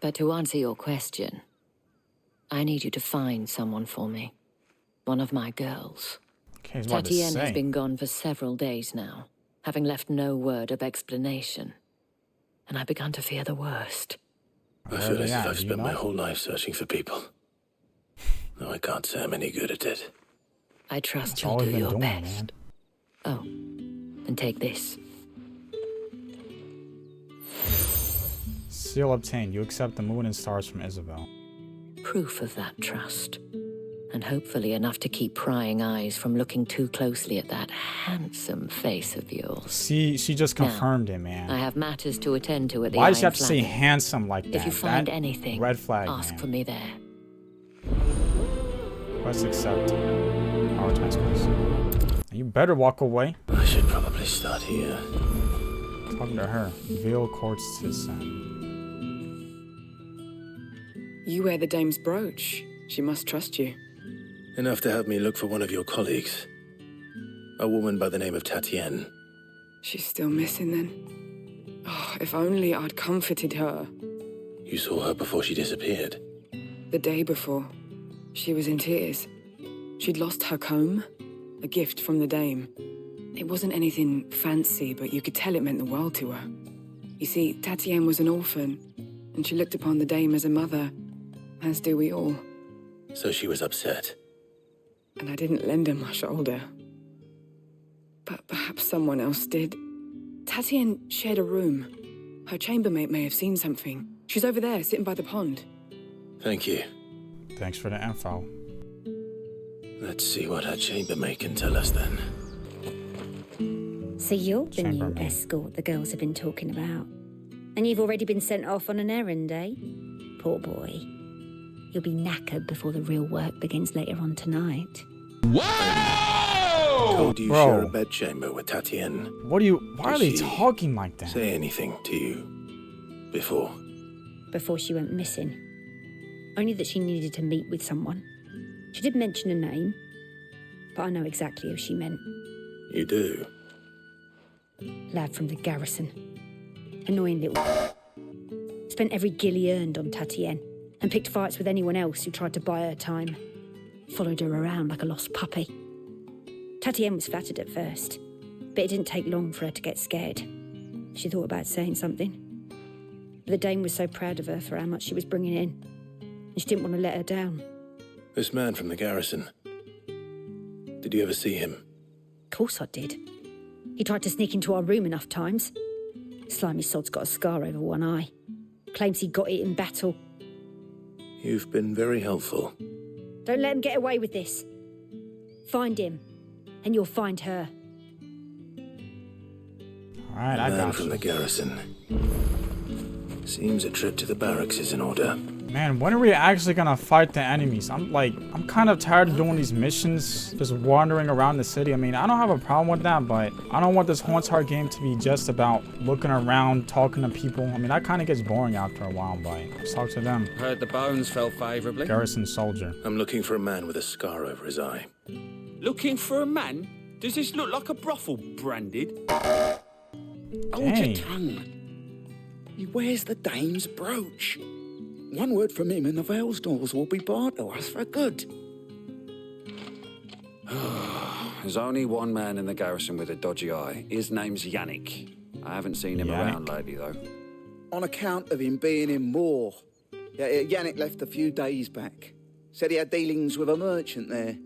But to answer your question, I need you to find someone for me. One of my girls. Okay, he's about to Tatienne has say. been gone for several days now, having left no word of explanation. And I've begun to fear the worst. I feel as if I've spent my whole life searching for people. Though I can't say I'm any good at it. I trust That's you'll all do we've been your doing, best. man. Oh, and take this. Seal obtained. You accept the moon and stars from Isabel. Proof of that trust. And hopefully enough to keep prying eyes from looking too closely at that handsome face of yours. See, she just confirmed it, man. I have matters to attend to at the Why does she Iron have to say Flagon. handsome like that? If you find That anything, red flag, ask man. for me there. Let's accept. Prioritize quest. You better walk away. I should probably start here. Talking to her. Veil courts to send. You wear the dame's brooch. She must trust you. Enough to have me look for one of your colleagues. A woman by the name of Tatienne. She's still missing then. Oh, if only I'd comforted her. You saw her before she disappeared. The day before, she was in tears. She'd lost her comb, a gift from the dame. It wasn't anything fancy, but you could tell it meant the world to her. You see, Tatienne was an orphan, and she looked upon the dame as a mother, as do we all. So she was upset. And I didn't lend her my shoulder. But perhaps someone else did. Tatienne shared a room. Her chambermaid may have seen something. She's over there, sitting by the pond. Thank you. Thanks for the info. Let's see what her chambermaid can tell us then. So you're the new escort the girls have been talking about. And you've already been sent off on an errand, eh? Poor boy. You'll be knackered before the real work begins later on tonight. Whoa! Told you Bro. share a bedchamber with Tatienne. What do you... Why are Did they she talking like that? Say anything to you before? Before she went missing. Only that she needed to meet with someone. She did mention a name, but I know exactly who she meant. You do? Lad from the garrison. Annoying little... Spent every guil he earned on Tatienne, and picked fights with anyone else who tried to buy her time. Followed her around like a lost puppy. Tatienne was flattered at first, but it didn't take long for her to get scared. She thought about saying something. But the dame was so proud of her for how much she was bringing in, and she didn't want to let her down. This man from the garrison. Did you ever see him? Of course I did. He tried to sneak into our room enough times. Slimy sod's got a scar over one eye. Claims he got it in battle. You've been very helpful. Don't let him get away with this. Find him, and you'll find her. Alright, I man got from you. the garrison. Seems a trip to the barracks is in order. Man, when are we actually gonna fight the enemies? I'm kind of tired of doing these missions, just wandering around the city. I mean, I don't have a problem with that, but I don't want this Haunts Heart game to be just about looking around, talking to people. I mean, that kind of gets boring after a while, but let's talk to them. Heard the bones fell favorably. Garrison soldier. I'm looking for a man with a scar over his eye. Looking for a man? Does this look like a brothel, Branded? Hold your tongue. He wears the dame's brooch. One word from him and the Vale's doors will be barred to us for good. There's only one man in the garrison with a dodgy eye. His name's Yannick. I haven't seen him around lately, though. On account of him being in Moor. Yannick left a few days back. Said he had dealings with a merchant there.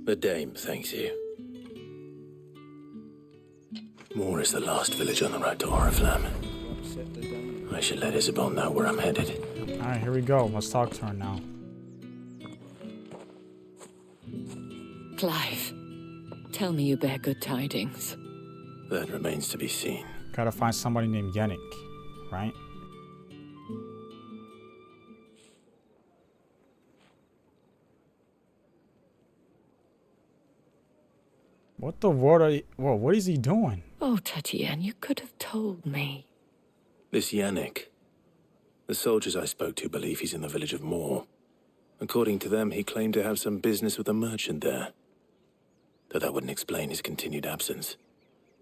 The dame thanks you. Moor is the last village on the road to Oriflamme. I should let Isabel know where I'm headed. Alright, here we go. Let's talk to her now. Clive, tell me you bear good tidings. That remains to be seen. Gotta find somebody named Yannick, right? What the world are you... Whoa, what is he doing? Oh, Tatienne, you could have told me. This Yannick. The soldiers I spoke to believe he's in the village of Moor. According to them, he claimed to have some business with a merchant there. Though that wouldn't explain his continued absence.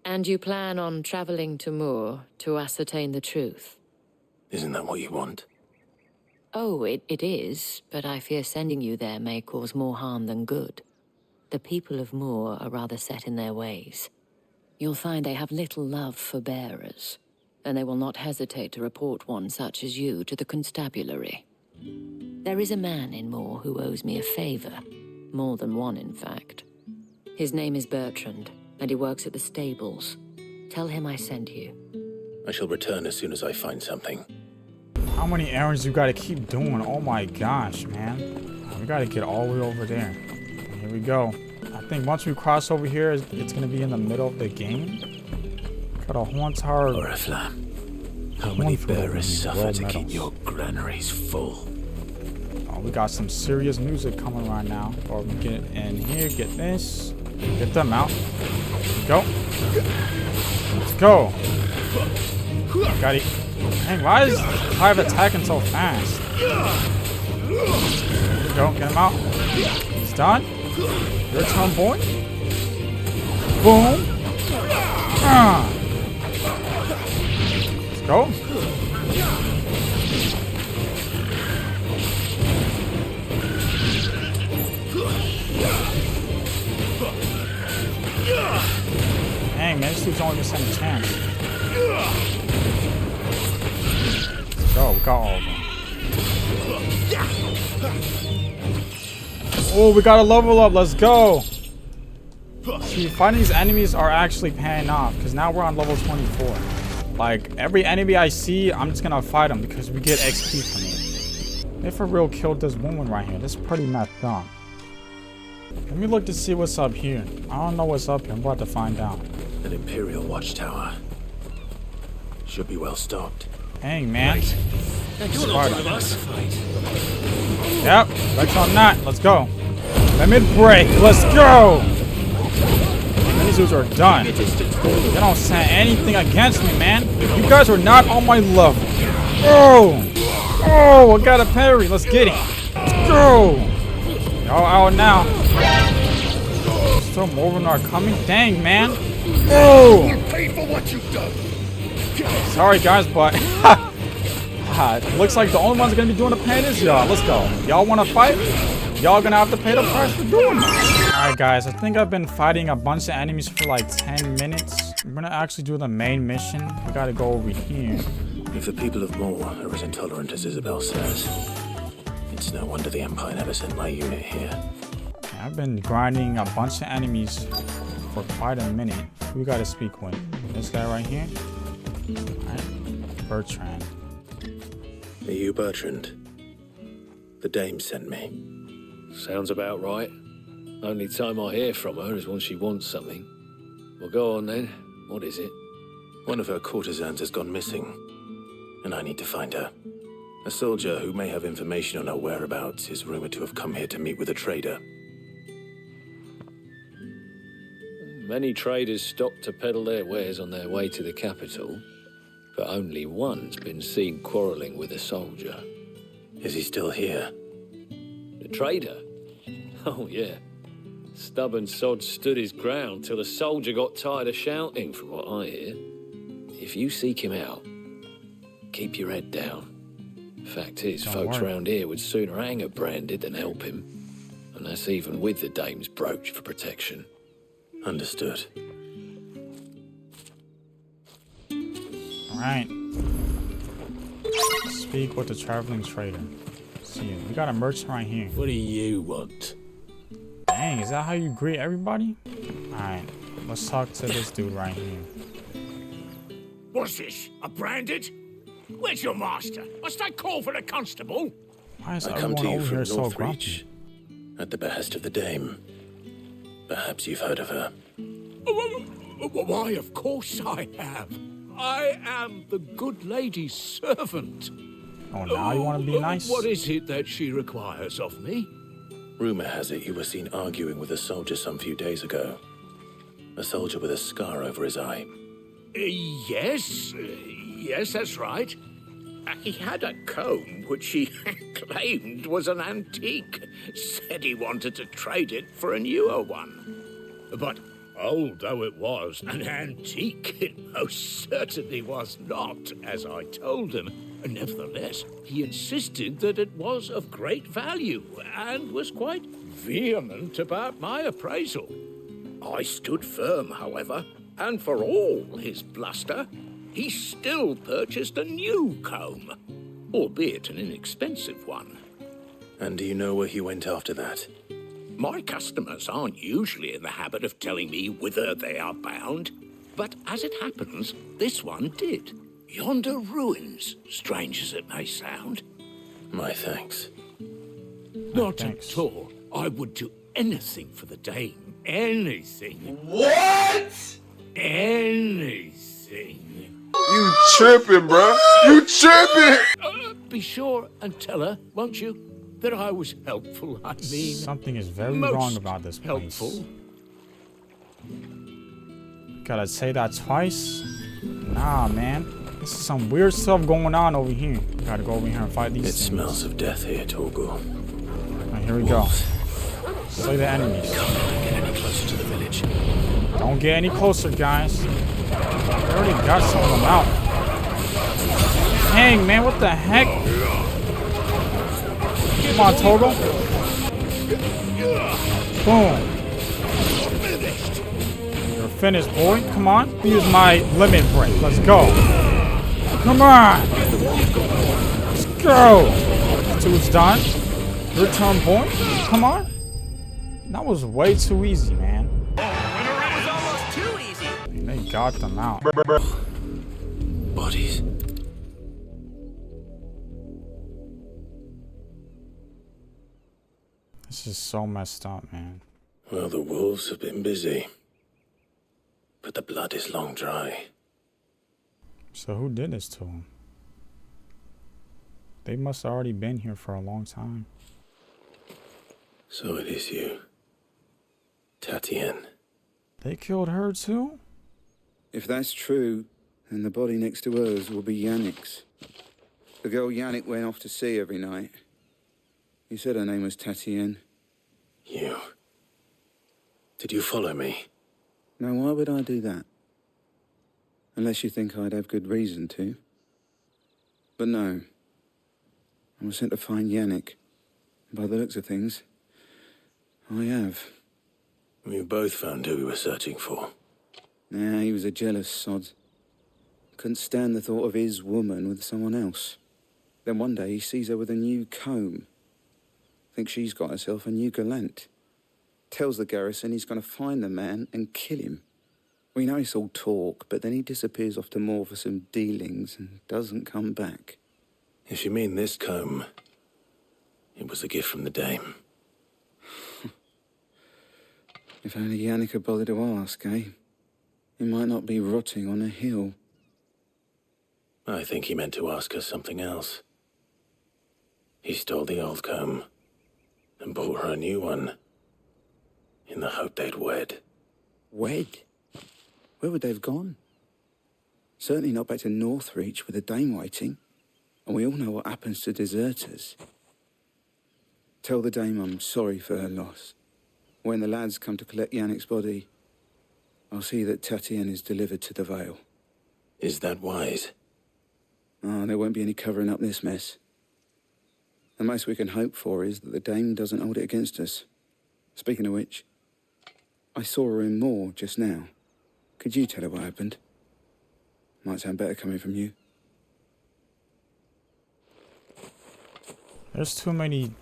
And you plan on traveling to Moor to ascertain the truth? Isn't that what you want? Oh, it is, but I fear sending you there may cause more harm than good. The people of Moor are rather set in their ways. You'll find they have little love for bearers, and they will not hesitate to report one such as you to the constabulary. There is a man in Moor who owes me a favor, more than one in fact. His name is Bertrand, and he works at the stables. Tell him I sent you. I shall return as soon as I find something. How many errands you gotta keep doing? Oh my gosh, man. We gotta get all the way over there. Here we go. I think once we cross over here, it's gonna be in the middle of the game. Got a Haunts Heart. Oriflamme. How many bearers suffer to keep your granaries full? Oh, we got some serious music coming right now. Or we get in here, get this. Get them out. Go. Let's go. Got it. Dang, why is Clive attacking so fast? There we go, get him out. He's done. Your turn, boy. Boom. Let's go. Dang, man, this dude's only missing a chance. Let's go, we got all of them. Oh, we got a level up, let's go. See, fighting these enemies are actually paying off, because now we're on level 24. Like, every enemy I see, I'm just gonna fight them, because we get XP from it. They for real killed this woman right here. This is pretty messed up. Let me look to see what's up here. I don't know what's up here. I'm about to find out. An Imperial watchtower. Should be well stocked. Dang, man. Right. You're not one of us. Yep, let's on that. Let's go. Let me break. Let's go. These dudes are done. They don't say anything against me, man. You guys are not on my level. Oh, oh, I got a parry. Let's get it. Let's go. Y'all out now. Still more of them are coming. Dang, man. Oh. Sorry, guys, but it looks like the only ones gonna be doing the pain is y'all. Let's go. Y'all want to fight? Y'all gonna have to pay the price for doing that. All right, guys. I think I've been fighting a bunch of enemies for like 10 minutes. I'm gonna actually do the main mission. We gotta go over here. If the people of Moor are as intolerant as Isabel says, it's no wonder the Empire never sent my unit here. I've been grinding a bunch of enemies for quite a minute. We gotta speak with this guy right here. Alright, Bertrand. Are you Bertrand? The dame sent me. Sounds about right. Only time I hear from her is when she wants something. Well, go on then. What is it? One of her courtesans has gone missing. and I need to find her. A soldier who may have information on her whereabouts is rumored to have come here to meet with a trader. Many traders stop to peddle their wares on their way to the capital, but only one's been seen quarrelling with a soldier. Is he still here? The trader? Oh, yeah. Stubborn sod stood his ground till the soldier got tired of shouting, from what I hear. If you seek him out, keep your head down. Fact is, folks round here would sooner hang a branded than help him. And that's even with the dame's brooch for protection. Understood. Alright. Speak with the traveling trader. See, we got a merchant right here. What do you want? Dang, is that how you greet everybody? Alright, let's talk to this dude right here. What's this? A branded? Where's your master? Must I call for the constable? Why is I come everyone to you over from here so Northreach, grumpy? at the behest of the dame. Perhaps you've heard of her. Why, of course I have. I am the good lady's servant. Oh, now you want to be nice? What is it that she requires of me? Rumor has it you were seen arguing with a soldier some few days ago. A soldier with a scar over his eye. Yes, that's right. He had a comb which he claimed was an antique. Said he wanted to trade it for a newer one. But old though it was, an antique it most certainly was not, as I told him. Nevertheless, he insisted that it was of great value and was quite vehement about my appraisal. I stood firm, however, and for all his bluster, he still purchased a new comb, albeit an inexpensive one. And do you know where he went after that? My customers aren't usually in the habit of telling me whither they are bound, but as it happens, this one did. Yonder ruins, strange as it may sound. My thanks. Not at all. I would do anything for the dame. Anything. What? Anything. You tripping, bro. You tripping. Be sure and tell her, won't you, that I was helpful. I mean, something is very most wrong about this place. helpful. Gotta say that twice? Nah, man. This is some weird stuff going on over here. Gotta go over here and fight these things. It smells of death here, Torgal. Alright, here we go. Slay the enemies. Can't get any closer to the village. Don't get any closer, guys. We already got some of them out. Dang, man, what the heck? Come on, Torgal. Boom. You're finished, boy. Come on. Use my limit break. Let's go. Come on. Let's go. Two's done. Your turn, boy. Come on. That was way too easy, man. They got them out. Bodies. This is so messed up, man. Well, the wolves have been busy. But the blood is long dry. So who did this to him? They must have already been here for a long time. So it is you. Tatienne. They killed her too? If that's true, then the body next to hers will be Yannick's. The girl Yannick went off to sea every night. You said her name was Tatienne. You. Did you follow me? Now, why would I do that? Unless you think I'd have good reason to. But no. I was sent to find Yannick. By the looks of things, I have. We both found who we were searching for. Nah, he was a jealous sod. Couldn't stand the thought of his woman with someone else. Then one day he sees her with a new comb. Thinks she's got herself a new gallant. Tells the garrison he's going to find the man and kill him. We know it's all talk, but then he disappears off to Moor for some dealings and doesn't come back. If you mean this comb, it was a gift from the dame. If only Yannick had bothered to ask, eh? He might not be rotting on a hill. I think he meant to ask her something else. He stole the old comb and bought her a new one in the hope they'd wed. Wed? Where would they have gone? Certainly not back to Northreach with a dame waiting. And we all know what happens to deserters. Tell the dame I'm sorry for her loss. When the lads come to collect Yannick's body, I'll see that Tatienne is delivered to the Vale. Is that wise? Oh, there won't be any covering up this mess. The most we can hope for is that the dame doesn't hold it against us. Speaking of which, I saw her in Moor just now. Could you tell her what happened? Might sound better coming from you. There's too many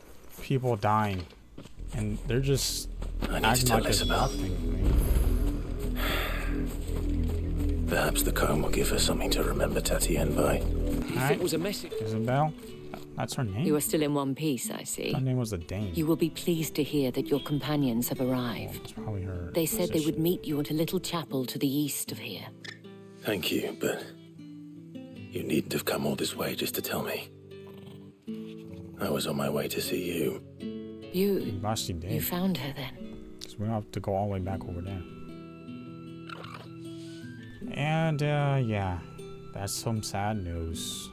people dying, and they're just acting like it's nothing. Perhaps the comb will give her something to remember Tatienne by. Alright, It was a message. Isabel. That's her name? You are still in one piece, I see. Her name was a Dane. You will be pleased to hear that your companions have arrived. It's probably her. They said they would meet you at a little chapel to the east of here. Thank you, but you needn't have come all this way just to tell me. I was on my way to see you. You actually did. You found her then? So we don't have to go all the way back over there. And, yeah. That's some sad news.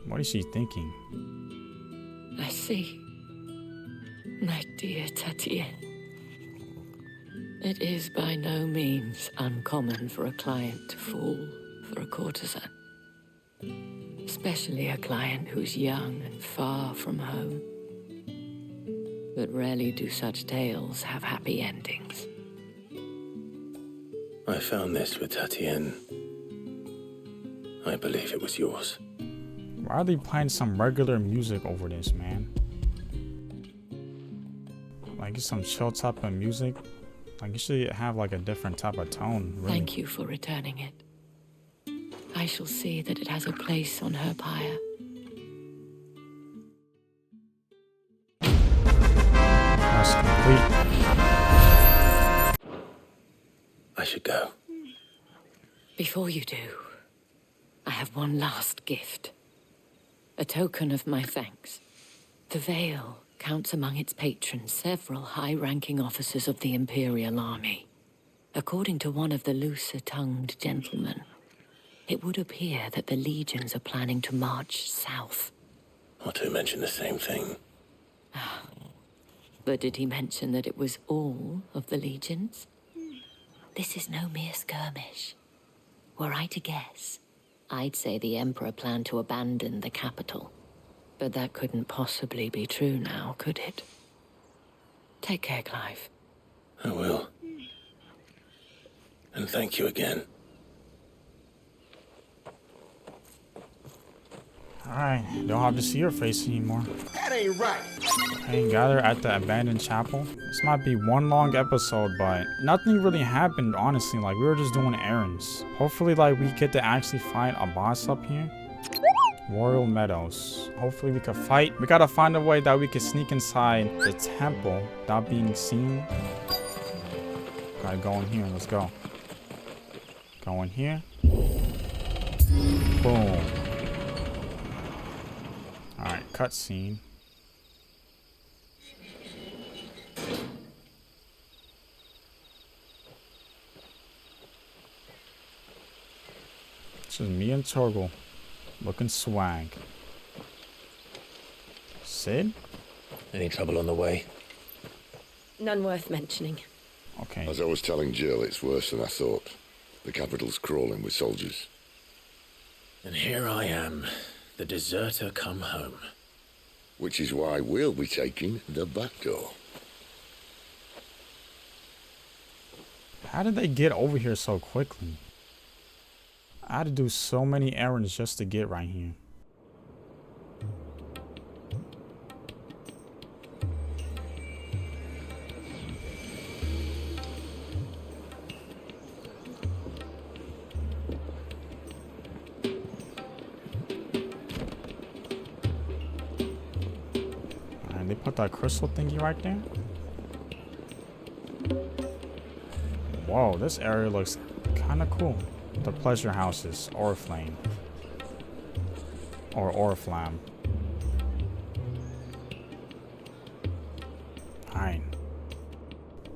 What is she thinking? I see. My dear Tatienne. It is by no means uncommon for a client to fall for a courtesan. Especially a client who's young and far from home. But rarely do such tales have happy endings. I found this with Tatienne. I believe it was yours. Why are they playing some regular music over this, man? Like, it's some chill type of music. Like, you should have like a different type of tone, really. Thank you for returning it. I shall see that it has a place on her pyre. That's complete. I should go. Before you do, I have one last gift. A token of my thanks. The Vale counts among its patrons several high-ranking officers of the Imperial Army. According to one of the looser-tongued gentlemen, it would appear that the legions are planning to march south. Or to mention the same thing. But did he mention that it was all of the legions? This is no mere skirmish. Were I to guess, I'd say the Emperor planned to abandon the capital. But that couldn't possibly be true now, could it? Take care, Clive. I will. And thank you again. Alright, don't have to see her face anymore. That ain't right. Okay, gather at the abandoned chapel. This might be one long episode, but nothing really happened, honestly. Like, we were just doing errands. Hopefully, like, we get to actually fight a boss up here. Royal Meadows. Hopefully we could fight. We gotta find a way that we could sneak inside the temple without being seen. Gotta go in here. Let's go. Go in here. Boom. Alright, cutscene. This is me and Torgal. Looking swag. Sid? Any trouble on the way? None worth mentioning. Okay. As I was telling Jill, it's worse than I thought. The capital's crawling with soldiers. And here I am, the deserter come home. Which is why we'll be taking the back door. How did they get over here so quickly? I had to do so many errands just to get right here. And they put that crystal thingy right there. Whoa, this area looks Kinda cool. The pleasure houses, Oriflame. Or Oriflam. Alright.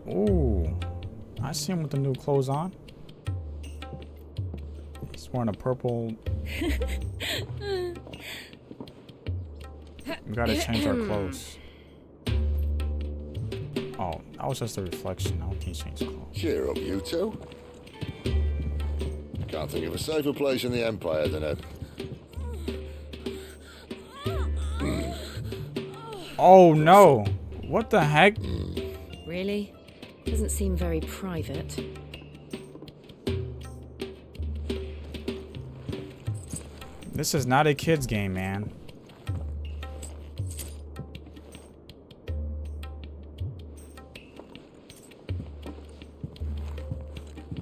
Ooh. I see him with the new clothes on. He's wearing a purple. We gotta change our clothes. Oh, that was just a reflection. I don't think he changed clothes. Cheer up, you two. Can't think of a safer place in the Empire than a... Oh no! What the heck? Really? Doesn't seem very private. This is not a kid's game, man.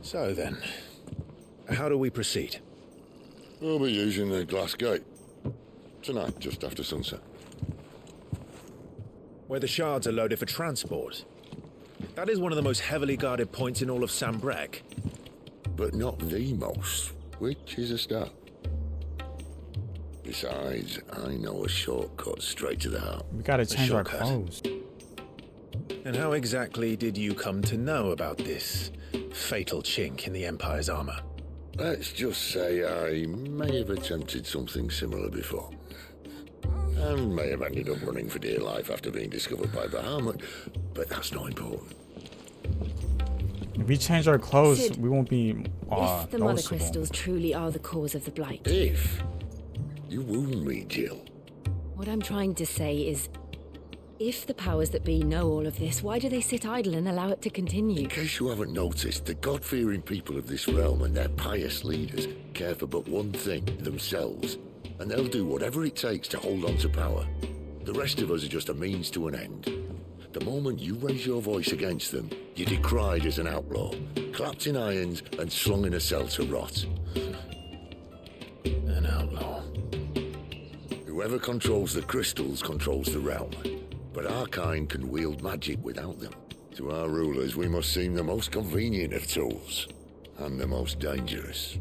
So then, how do we proceed? We'll be using the glass gate. Tonight, just after sunset. Where the shards are loaded for transport. That is one of the most heavily guarded points in all of Sambrec. But not the most, which is a start. Besides, I know a shortcut straight to the heart. We gotta change our clothes. And how exactly did you come to know about this fatal chink in the Empire's armor? Let's just say I may have attempted something similar before. And may have ended up running for dear life after being discovered by Bahamut, but that's not important. If we change our clothes, Sid, we won't be if the mother noticeable. crystals truly are the cause of the blight. If you wound me, Jill. What I'm trying to say is, if the powers that be know all of this, why do they sit idle and allow it to continue? In case you haven't noticed, the God-fearing people of this realm and their pious leaders care for but one thing, themselves. And they'll do whatever it takes to hold on to power. The rest of us are just a means to an end. The moment you raise your voice against them, you're decried as an outlaw, clapped in irons and slung in a cell to rot. An outlaw. Whoever controls the crystals controls the realm. But our kind can wield magic without them. To our rulers, we must seem the most convenient of tools. And the most dangerous.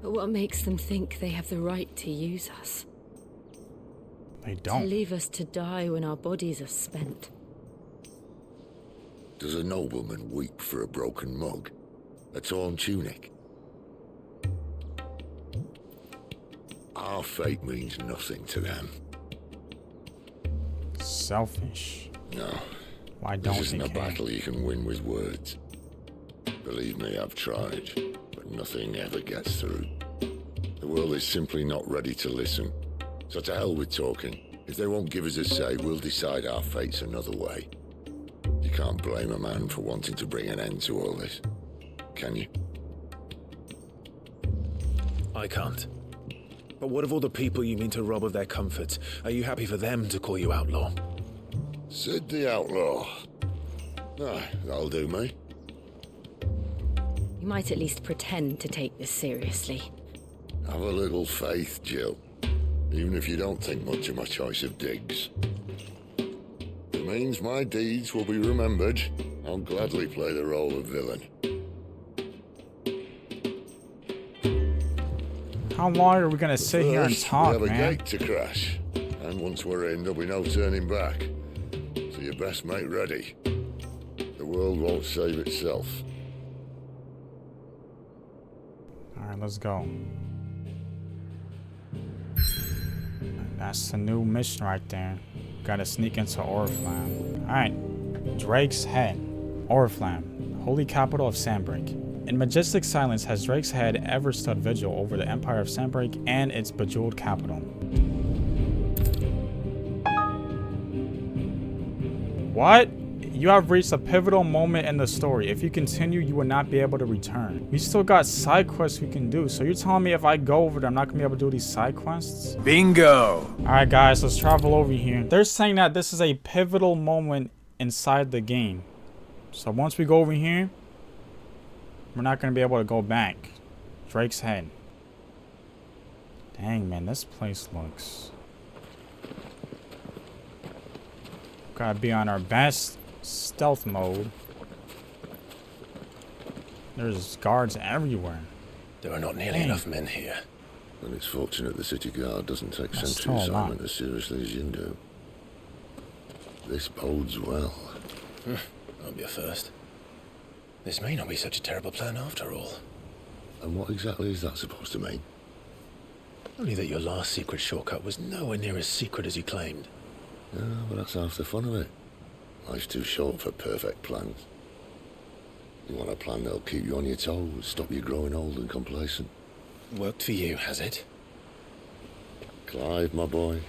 But what makes them think they have the right to use us? They To don't. leave us to die when our bodies are spent. Does a nobleman weep for a broken mug? A torn tunic? Our fate means nothing to them. Selfish. No. Why don't this isn't they a care? battle you can win with words. Believe me, I've tried, but nothing ever gets through. The world is simply not ready to listen. So to hell with talking. If they won't give us a say, we'll decide our fates another way. You can't blame a man for wanting to bring an end to all this, can you? I can't. But what of all the people you mean to rob of their comfort? Are you happy for them to call you outlaw? Sid the outlaw. Aye, that'll do me. You might at least pretend to take this seriously. Have a little faith, Jill. Even if you don't think much of my choice of digs. It means my deeds will be remembered. I'll gladly play the role of villain. How long are we gonna sit here and First, talk, we have man? a gate to crash. And once we're in, there'll be no turning back. So you best make ready. The world won't save itself. Alright, let's go. That's the new mission right there. Gotta sneak into Oriflam. Alright. Drake's Head. Oriflam, holy capital of Sambrec. In majestic silence has Drake's Head ever stood vigil over the Empire of Sambrec and its bejeweled capital. What? You have reached a pivotal moment in the story. If you continue, you will not be able to return. We still got side quests we can do. So you're telling me if I go over there, I'm not gonna be able to do these side quests? Bingo! Alright guys, let's travel over here. They're saying that this is a pivotal moment inside the game. So once we go over here, we're not gonna be able to go back. Drake's Head. Dang man, this place looks... Gotta be on our best stealth mode. There's guards everywhere. There are not nearly enough men here. And it's fortunate the city guard doesn't take That's sentry still a lot. assignment as seriously as you do. This bodes well. Won't be a first. This may not be such a terrible plan after all. And what exactly is that supposed to mean? Only that your last secret shortcut was nowhere near as secret as you claimed. Yeah, but that's half the fun of it. Life's too short for perfect plans. You want a plan that'll keep you on your toes, stop you growing old and complacent. Worked for you, has it? Clive, my boy,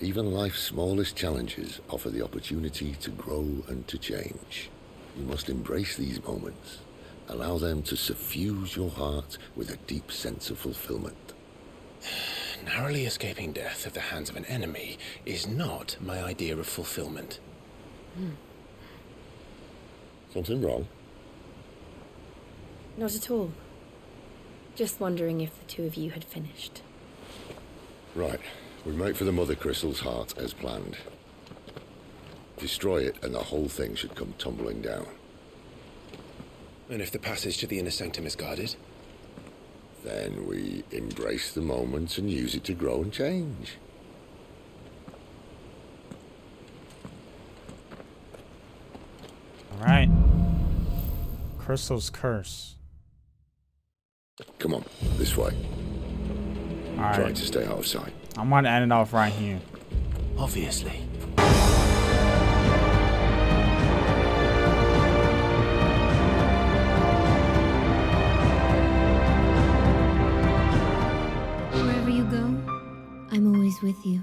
even life's smallest challenges offer the opportunity to grow and to change. You must embrace these moments. Allow them to suffuse your heart with a deep sense of fulfillment. Narrowly escaping death at the hands of an enemy is not my idea of fulfillment. Something wrong? Not at all. Just wondering if the two of you had finished. Right. We make for the Mother Crystal's heart as planned. Destroy it and the whole thing should come tumbling down. And if the passage to the inner sanctum is guarded? Then we embrace the moment and use it to grow and change. All right. Crystal's curse. Come on, this way. All right. Try to stay out of sight. I'm gonna end it off right here. Obviously. Wherever you go, I'm always with you.